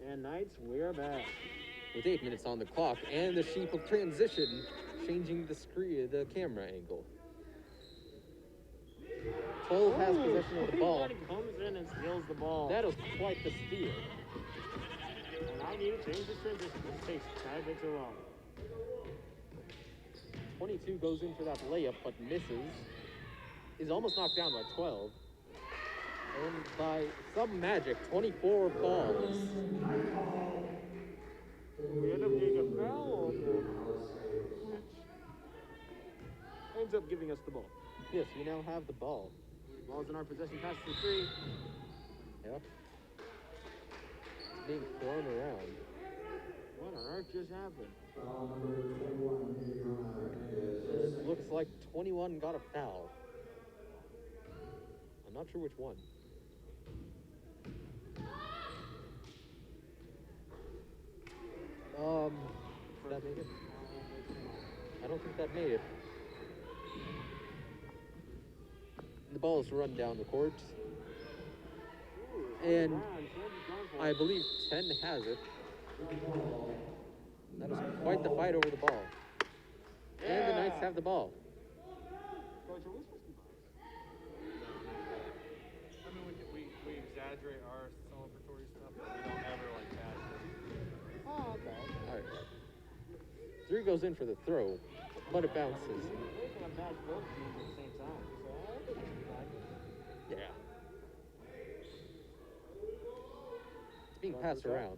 And Knights, we're back. With 8 minutes on the clock and the sheep of transition changing the camera angle. 12 has possession of the ball. Everybody comes in and steals the ball. That was quite the steal. And I need to change this transition. This takes a bit too long. 22 goes in for that layup, but misses. Is almost knocked down by 12. And by some magic, 24 balls. We end up getting a foul on the switch. Ends up giving us the ball. Yes, we now have the ball. Ball's in our possession, pass to 3. Yep. It's being thrown around. What on earth just happened? Foul number 21 being thrown out. It looks like 21 got a foul. I'm not sure which one. Did that make it? I don't think that made it. The ball is run down the court. And I believe 10 has it. That was quite the fight over the ball. And the Knights have the ball. Coach, are we supposed to be I mean, we exaggerate our celebratory stuff, but we don't ever like pass it. Oh, okay. All right. 3 goes in for the throw, but it bounces. We're gonna match both teams at the same time. So I think that's fine. Yeah. It's being passed around.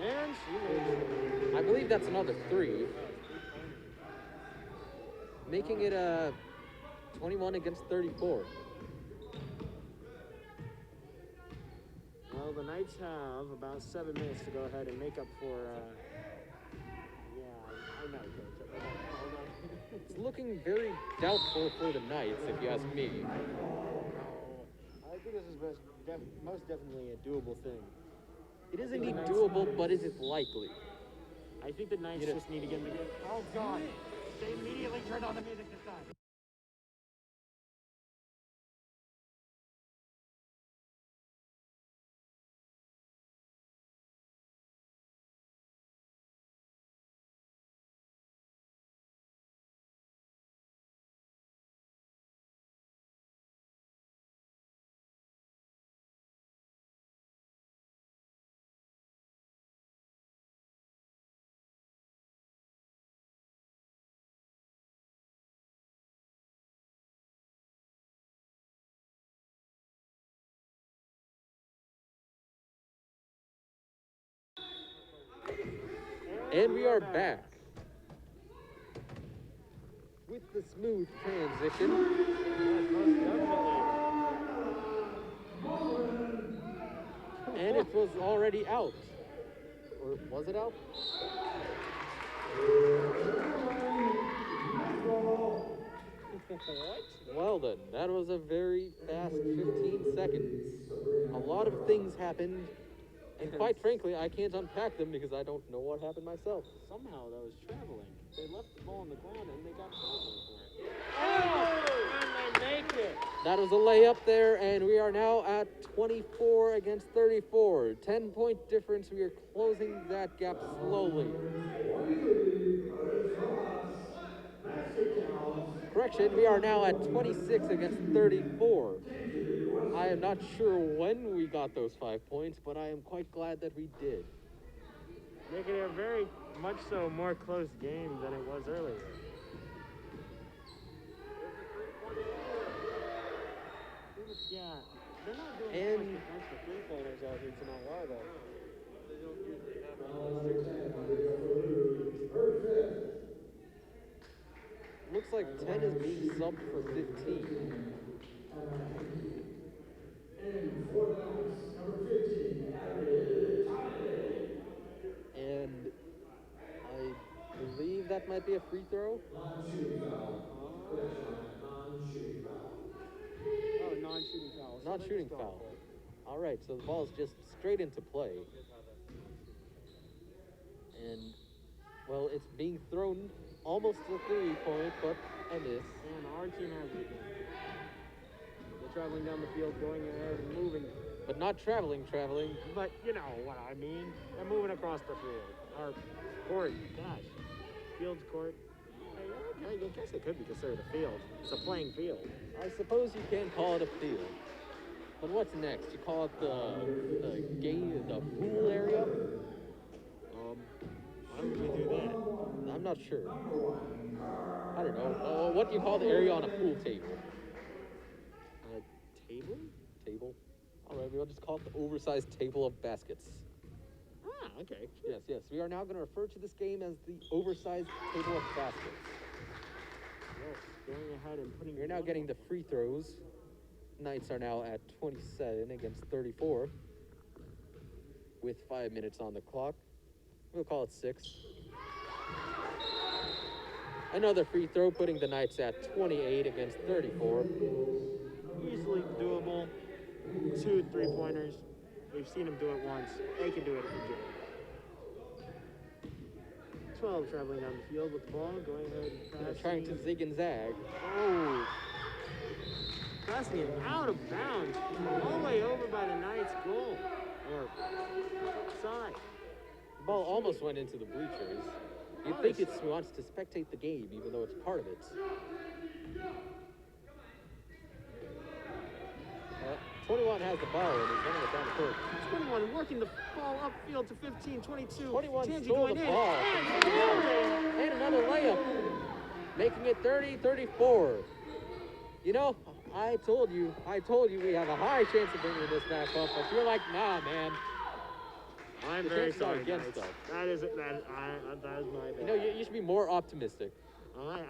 And she makes I believe that's another 3, making it 21 against 34. Well, the Knights have about 7 minutes to go ahead and make up for, yeah, I know, Coach. Hold on. It's looking very doubtful for the Knights, if you ask me. I think this is most definitely a doable thing. It is indeed doable, but is it likely? I think the Knights just need to get in the game. Oh, God. They immediately turned on the music this time. And we are back with the smooth transition. And it was already out. Or was it out? Well then, that was a very fast 15 seconds. A lot of things happened, and quite frankly, I can't unpack them because I don't know what happened myself. Somehow that was traveling. They left the ball on the ground and they got traveling for it. Oh! And they make it! That was a layup there, and we are now at 24 against 34. 10-point difference. We are closing that gap slowly. Correction, we are now at 26 against 34. I am not sure when we got those 5 points, but I am quite glad that we did. Making it a very much so more close game than it was earlier. Yeah, they're not doing And- much defense for three-pointers out here tonight, are they? They don't usually have Looks like 10 is being subbed for 15. And for the Knights, number 15, And I believe that might be a free throw. non-shooting foul. Non-shooting foul. Oh, non-shooting foul. So Not they shooting just foul. don't All right, so the ball's just straight into play. And, well, it's being thrown almost to the 3-point, but a miss. And our team has it again. They're traveling down the field, going ahead and moving. But not traveling. But you know what I mean. They're moving across the field. Our court, gosh. Field's court. I guess it could be considered a field. It's a playing field. I suppose you can call it a field. But what's next? You call it the pool area? Why would we do that? I'm not sure. I don't know. What do you call the area on a pool table? A table? Table? All right, we'll just call it the oversized table of baskets. Ah, okay. Yes. We are now going to refer to this game as the oversized table of baskets. Yes. going ahead and putting. We're now getting the free throws. Knights are now at 27 against 34 with 5 minutes on the clock. We'll call it 6. Another free throw, putting the Knights at 28 against 34. Easily doable. 2 3-pointers. We've seen them do it once. They can do it again. 12 traveling down the field with the ball. Going ahead and They're passing. trying to zig and zag. Oh. Passing it out of bounds. All the way over by the Knights' goal. Or side. The ball almost went into the bleachers. You'd think it wants to spectate the game, even though it's part of it. 21 has the ball and is running it down the court. 21 working the ball upfield to 15, 22. 21 Tangi stole going the in. ball. And another layup, making it 30-34. You know, I told you we have a high chance of bringing this back up, but you're like, nah, man. I'm The very chances are sorry, against Knights. us. That is my bad. You know, you should be more optimistic.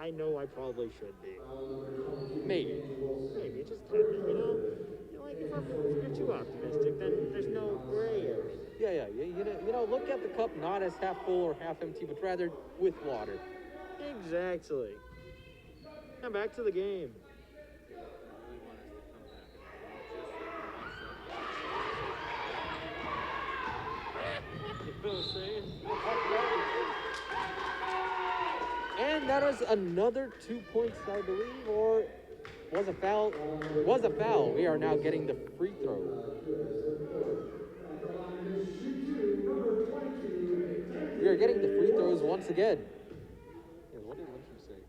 I know I probably should be. Maybe. Maybe just you know, like if you're too optimistic, then there's no gray area. Yeah. You know, look at the cup not as half full or half empty, but rather with water. Exactly. Now back to the game. And that is another 2 points, I believe, or was a foul. Was a foul. We are now getting the free throw. We are getting the free throws once again. Yeah, what did Lyncham say?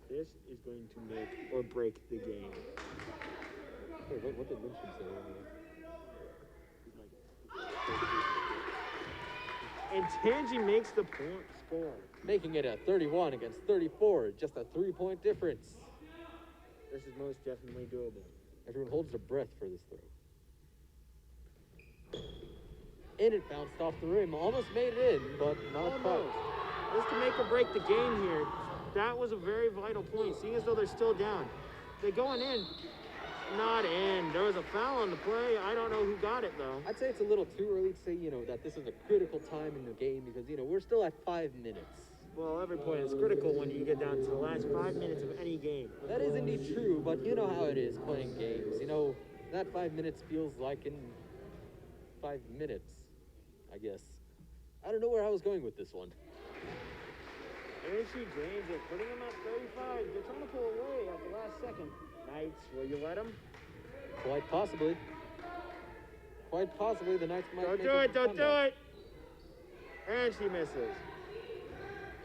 This is going to make or break the game. Wait, what did Lyncham say? And Tangi makes the point score. Making it a 31 against 34, just a 3-point difference. This is most definitely doable. Everyone holds their breath for this throw. And it bounced off the rim. Almost made it in, but not quite. Almost. This to make or break the game here. That was a very vital point, seeing as though they're still down. They're going in. Not in. There was a foul on the play. I don't know who got it, though. I'd say it's a little too early to say, that this is a critical time in the game because, we're still at 5 minutes. Well, every point is critical when you get down to the last 5 minutes of any game. That is indeed true, but you know how it is playing games. That 5 minutes feels like in 5 minutes, I guess. I don't know where I was going with this one. AC James is putting them at 35. They're trying to pull away at the last second. Knights, will you let them? Quite possibly. Quite possibly the Knights might Don't make do a it, don't do comeback. it! And she misses.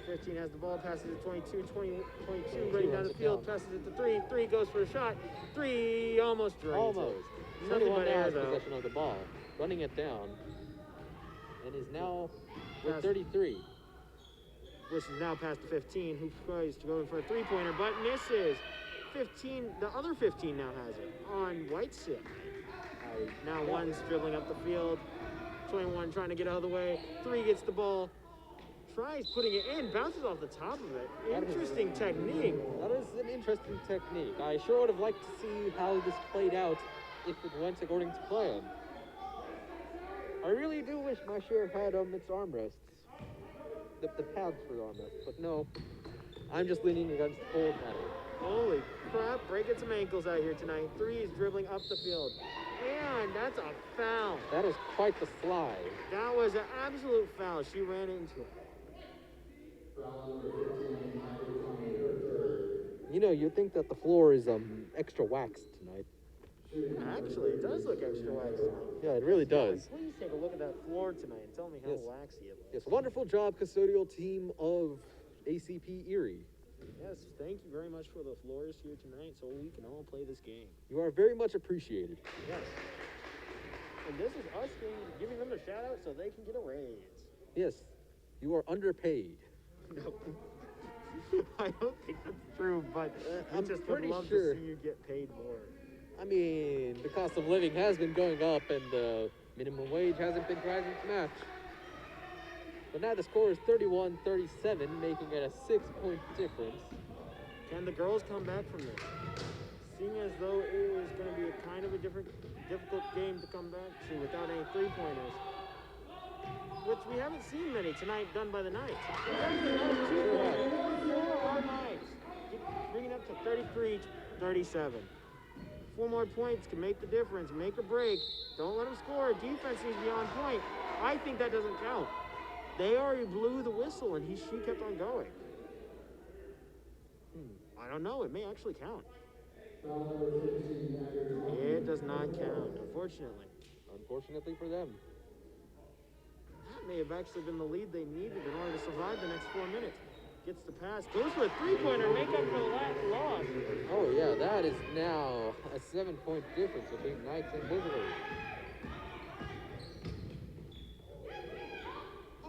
15 has the ball, passes it 22, 22 running down the field, passes it to 3. 3 goes for a shot. 3 almost drains. Almost. Nothing 21 but now air, has though. possession of the ball, running it down, and is now with Pass. 33. Which is now past the 15, who tries to go in for a 3-pointer, but misses. 15, the other 15 now has it on White's side. Now one's dribbling up the field. 21 trying to get out of the way. 3 gets the ball. Tries putting it in, bounces off the top of it. Interesting technique. That is an interesting technique. I sure would have liked to see how this played out if it went according to plan. I really do wish my share had its armrests. The pads for the armrests, but no. I'm just leaning against cold metal. Holy crap, breaking some ankles out here tonight. 3 is dribbling up the field. And that's a foul. That is quite the slide. That was an absolute foul. She ran into it. You'd think that the floor is extra waxed tonight. Actually, it does look extra waxy. Yeah, it really does. Please take a look at that floor tonight and tell me how Yes. waxy it looks. Yes, wonderful job, custodial team of ACP Erie. Yes, thank you very much for the floors here tonight so we can all play this game. You are very much appreciated. Yes. And this is us giving them a shout out so they can get a raise. Yes, you are underpaid. No. I don't think that's true, but I I'm just would pretty love sure. to see you get paid more. I mean, the cost of living has been going up and the minimum wage hasn't been rising to match. But now the score is 31-37, making it a 6-point difference. Can the girls come back from this? Seeing as though it is going to be a kind of a difficult game to come back to without any three-pointers, which we haven't seen many tonight done by the Knights. Our Knights bringing up to 33-37. 4 more points can make the difference, make or break. Don't let them score. Defense needs to be on point. I think that doesn't count. They already blew the whistle, and she kept on going. I don't know. It may actually count. It does not count, unfortunately. Unfortunately for them. That may have actually been the lead they needed in order to survive the next 4 minutes. Gets the pass, goes for a three-pointer, make up for the last loss. Oh yeah, that is now a 7-point difference between Knights and visitors.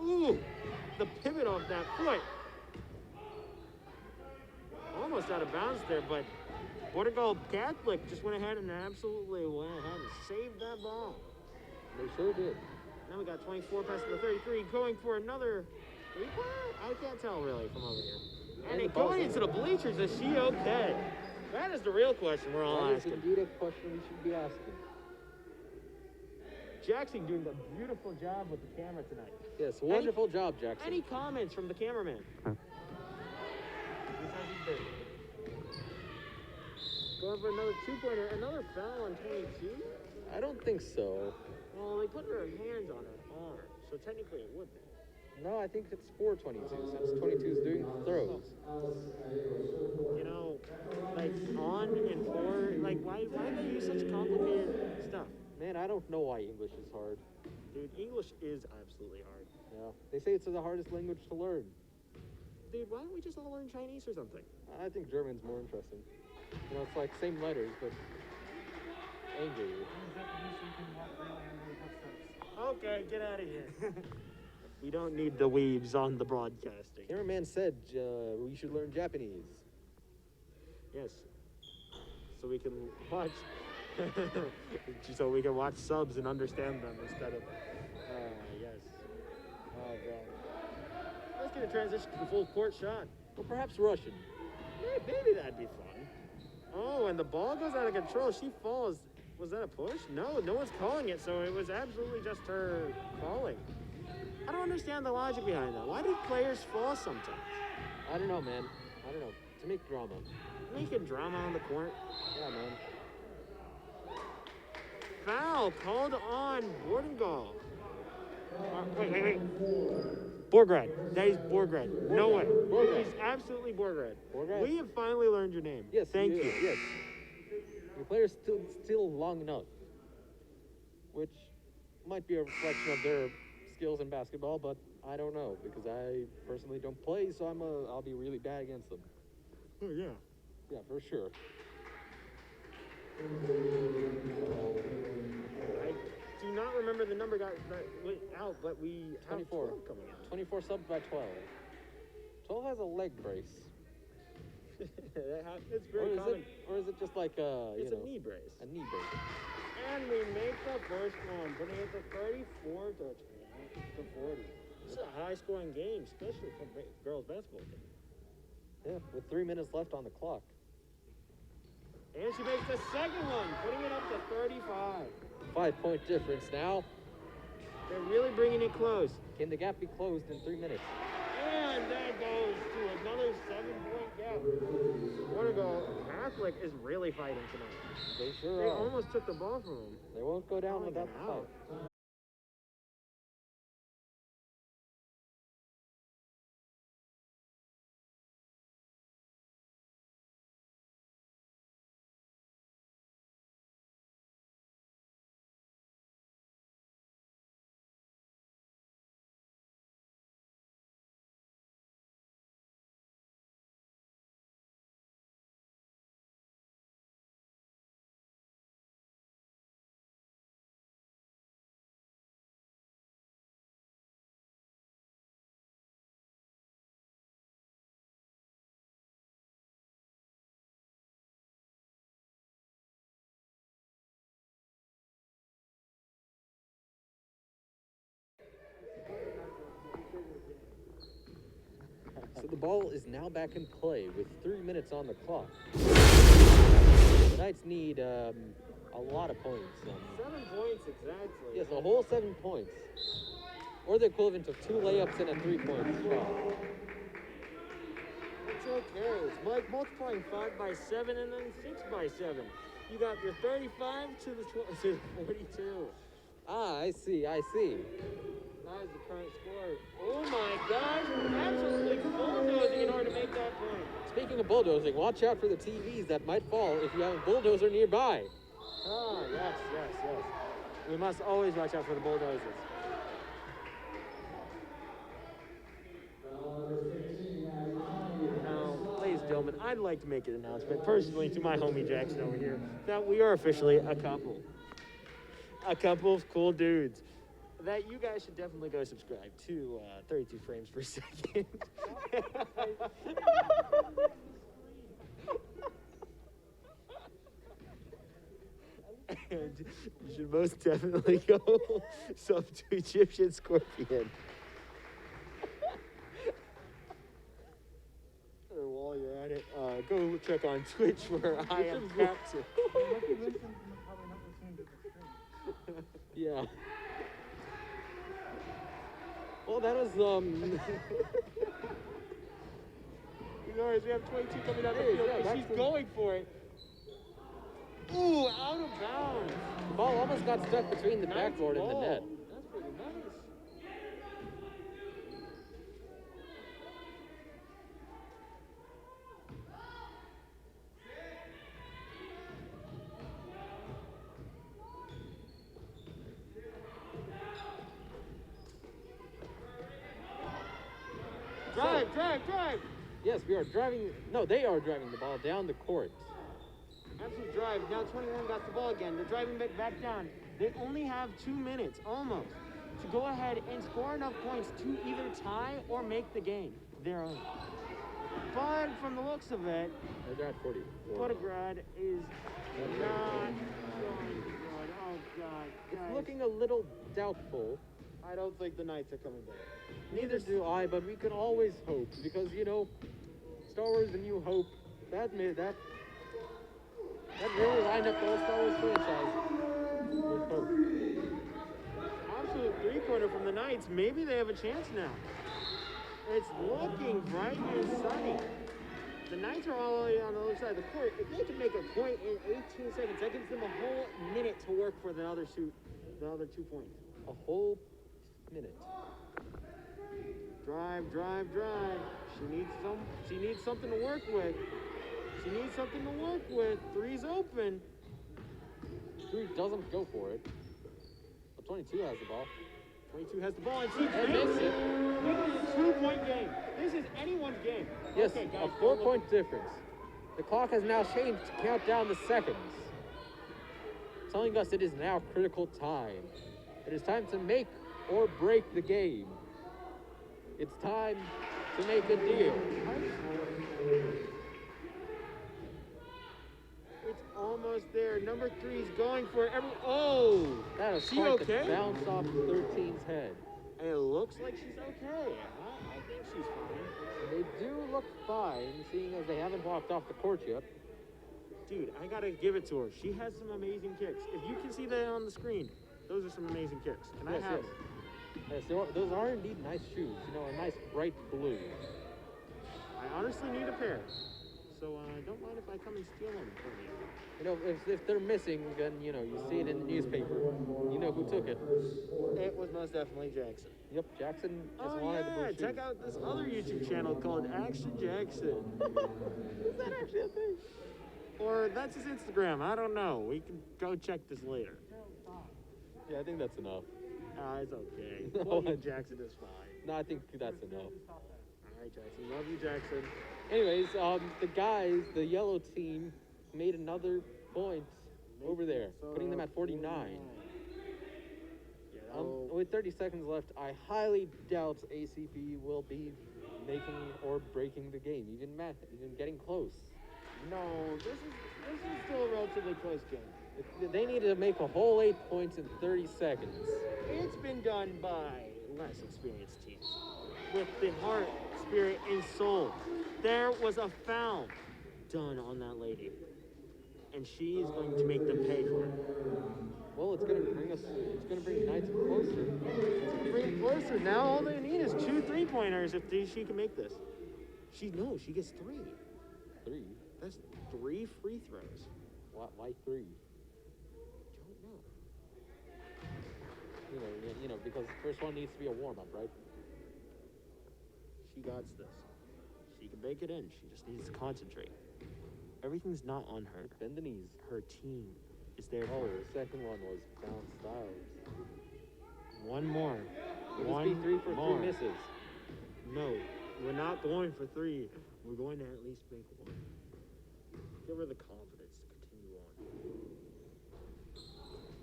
Ooh, the pivot off that foot. Almost out of bounds there, but Bourgade Catholic just went ahead and absolutely went ahead and saved that ball. They sure did. Now we got 24 past the 33, going for another three-pointer? I can't tell really from over here. And it going into the bleachers. Is she okay? That is the real question we're all That is asking. indeed a question we should be asking. Jackson doing a beautiful job with the camera tonight. Yes, wonderful job, Jackson. Any comments from the cameraman? Going for another two-pointer, another foul on 22? I don't think so. Well, they put her hands on her arm, so technically it would be. No, I think it's 422 since 22's doing throws. You know, like on and for, like why do they use such complicated stuff? Man, I don't know why English is hard. Dude, English is absolutely hard. Yeah, they say it's the hardest language to learn. Dude, why don't we just all learn Chinese or something? I think German's more interesting. You know, it's like same letters, but angry. Okay, get out of here. We don't need the weebs on the broadcasting. Cameraman said we should learn Japanese. Yes. So we can watch. So we can watch subs and understand them instead of. Yes. Oh god. Let's get a transition to the full court shot. Or perhaps Russian. Maybe that'd be fun. Oh, and the ball goes out of control. She falls. Was that a push? No, no one's calling it, so it was absolutely just her falling. I don't understand the logic behind that. Why do players fall sometimes? I don't know, man. I don't know. To make drama. Making drama on the court. Yeah, man. Foul called on Bourgade. Wait. Bourgade. That is Bourgade. No way. Bourgade. He's absolutely Bourgade. Bourgade. We have finally learned your name. Yes, Thank you. Yes. Your player's still long enough, which might be a reflection of their skills in basketball, but I don't know because I personally don't play, so I'll be really bad against them. Oh yeah. Yeah, for sure. I do not remember the number that went out, but we have 24 12 coming out. 24 subbed by 12. 12 has a leg brace. It's very common. Or is it just like It's a knee brace. A knee brace. And we make the first one, putting it to 34 to 40. This is a high-scoring game, especially for girls basketball game. Yeah, with 3 minutes left on the clock. And she makes the second one, putting it up to 35. 5-point difference now. They're really bringing it close. Can the gap be closed in 3 minutes? And that goes to another 7-point gap. Bourgade Catholic is really fighting tonight. They sure They are. almost took the ball from them. They won't go down Calling without it the out. fight. the ball is now back in play with 3 minutes on the clock. The Knights need a lot of points. 7 points exactly. Yes, a whole 7 points. Or the equivalent of 2 layups and a 3-point shot. It's okay. It's like multiplying 5 by 7 and then 6 by 7. You got your 35 to the 42. Ah, I see. That is the current score. Oh my gosh, absolutely bulldozing in order to make that point. Speaking of bulldozing, watch out for the TVs that might fall if you have a bulldozer nearby. Ah, yes. We must always watch out for the bulldozers. Now, ladies and gentlemen, I'd like to make an announcement personally to my homie Jackson over here that we are officially a couple. A couple of cool dudes. That you guys should definitely go subscribe to 32 frames per second. And you should most definitely go sub to Egyptian Scorpion. Or while you're at it, go check on Twitch where I am Captain. Yeah. Well, that was You know, we have 22 coming down the field. Yeah, She's going for it. Ooh, out of bounds. the ball almost got stuck between the Nice backboard and the ball. net. That's pretty nice. Drive. Yes, we are driving. No, they are driving the ball down the court. Absolute drive. Now 21 got the ball again. They're driving back down. They only have 2 minutes, almost, to go ahead and score enough points to either tie or make the game their own. But from the looks of it, They're at 40. Bourgade is not going good. Oh, God. It's guys. looking a little doubtful. I don't think the Knights are coming back. Neither do I, but we can always hope because Star Wars: A New Hope. That really lined up the whole Star Wars franchise with hope. Absolute three-pointer from the Knights. Maybe they have a chance now. It's looking bright and sunny. The Knights are all the way on the other side of the court. If they can make a point in 18 seconds, that gives them a whole minute to work for the other 2 points. A whole minute. Drive. She needs something to work with. Three's open. 3 doesn't go for it. But 22 has the ball. 22 has the ball and she And takes makes it. it. This is a 2-point game. This is anyone's game. Yes, Okay, guys, a 4-point difference. The clock has now changed to count down the seconds, telling us it is now critical time. It is time to make or break the game. It's time to make a deal. It's almost there. Number 3's going for it. That is She quite okay? the bounce off 13's head. It looks like she's okay. I think she's fine. They do look fine, seeing as they haven't walked off the court yet. Dude, I gotta give it to her. She has some amazing kicks. If you can see that on the screen, those are some amazing kicks. Can I have them? Yes, those are indeed nice shoes. A nice bright blue. I honestly need a pair. So don't mind if I come and steal them from you. If they're missing, then, you see it in the newspaper. You know who took it. It was most definitely Jackson. Yep, Jackson just Oh wanted the blue yeah, shoes. check out this other YouTube channel called Action Jackson. Is that actually a thing? Or that's his Instagram. I don't know. We can go check this later. Yeah, I think that's enough. It's okay. No, William Jackson is fine. No, I think that's enough. All right, Jackson. Love you, Jackson. Anyways, the guys, the yellow team, made another point over there, putting them at 49. With 30 seconds left, I highly doubt ACP will be making or breaking the game, even getting close. No, this is still a relatively close game. They need to make a whole 8 points in 30 seconds. It's been done by less experienced teams. With the heart, spirit, and soul. There was a foul done on that lady. And she is going to make them pay for it. Well, it's gonna bring Knights closer. Bring it closer. Now all they need is 2 3-pointers if she can make this. She gets 3. 3. That's 3 free throws. Why 3? Don't know. You know, because the first one needs to be a warm up, right? She got this. She can make it in. She just needs to concentrate. Everything's not on her. Bend the knees. Her team is there Oh, for her. the second one was Bounce Styles. One more. Would One this be 3 for more. 3 misses? No, we're not going for 3. We're going to at least make 1. Give her the confidence to continue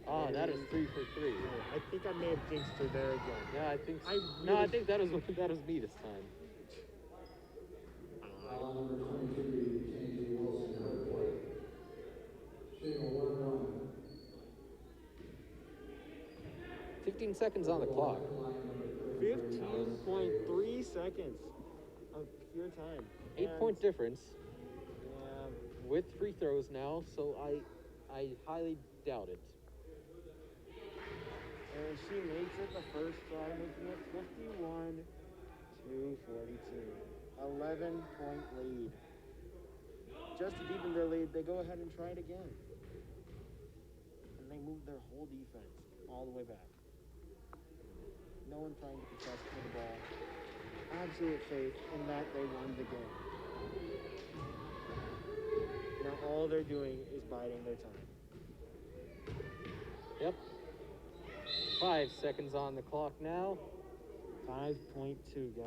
on. Oh, that is 3 for 3. I think I may have jinxed her there again. Yeah, I think so. I I think that was me this time. Foul number 23, J.J. Wilson, hard play. Shooting a 1-1. 15 seconds on the clock. 15.3 seconds of pure time. 8-point difference Yeah, with free throws now, so I highly doubt it. and she makes it the first try, making it 51 to 42. 11-point lead. Just to deepen their lead, they go ahead and try it again. And they move their whole defense all the way back. No one trying to contest for the ball. Absolute faith in that they won the game. Now all they're doing is biding their time. Yep. 5 seconds on the clock now. 5.2, guys.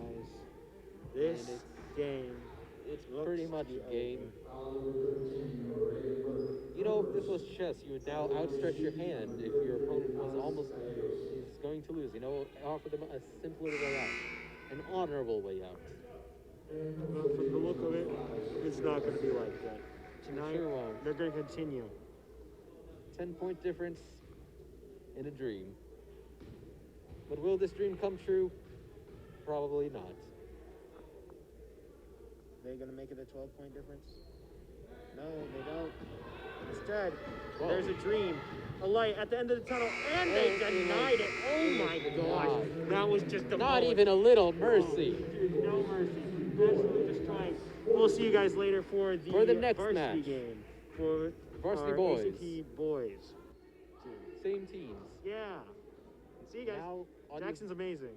And This game, It's looks pretty much to be a game. Foul number 13, Bourgade Burke. You know, if this was chess, you would now outstretch your hand if your opponent was almost is going to lose. You know, offer them a simpler way out, an honorable way out. But from the look of it, it's not going to be like that. Tonight, Sure won't. they're going to continue. 10-point difference in a dream. But will this dream come true? Probably not. They're going to make it a 12-point difference? No, they don't. Instead, 12. there's a dream, a light at the end of the tunnel, and they denied it. Oh my gosh, that was just a Not even a little mercy. Dude, no mercy. Absolutely destroying. We'll see you guys later for the next varsity match. game for Varsity our boys. ACP boys. Team. Same teams. Yeah. See you guys. Now, on your- Jackson's amazing.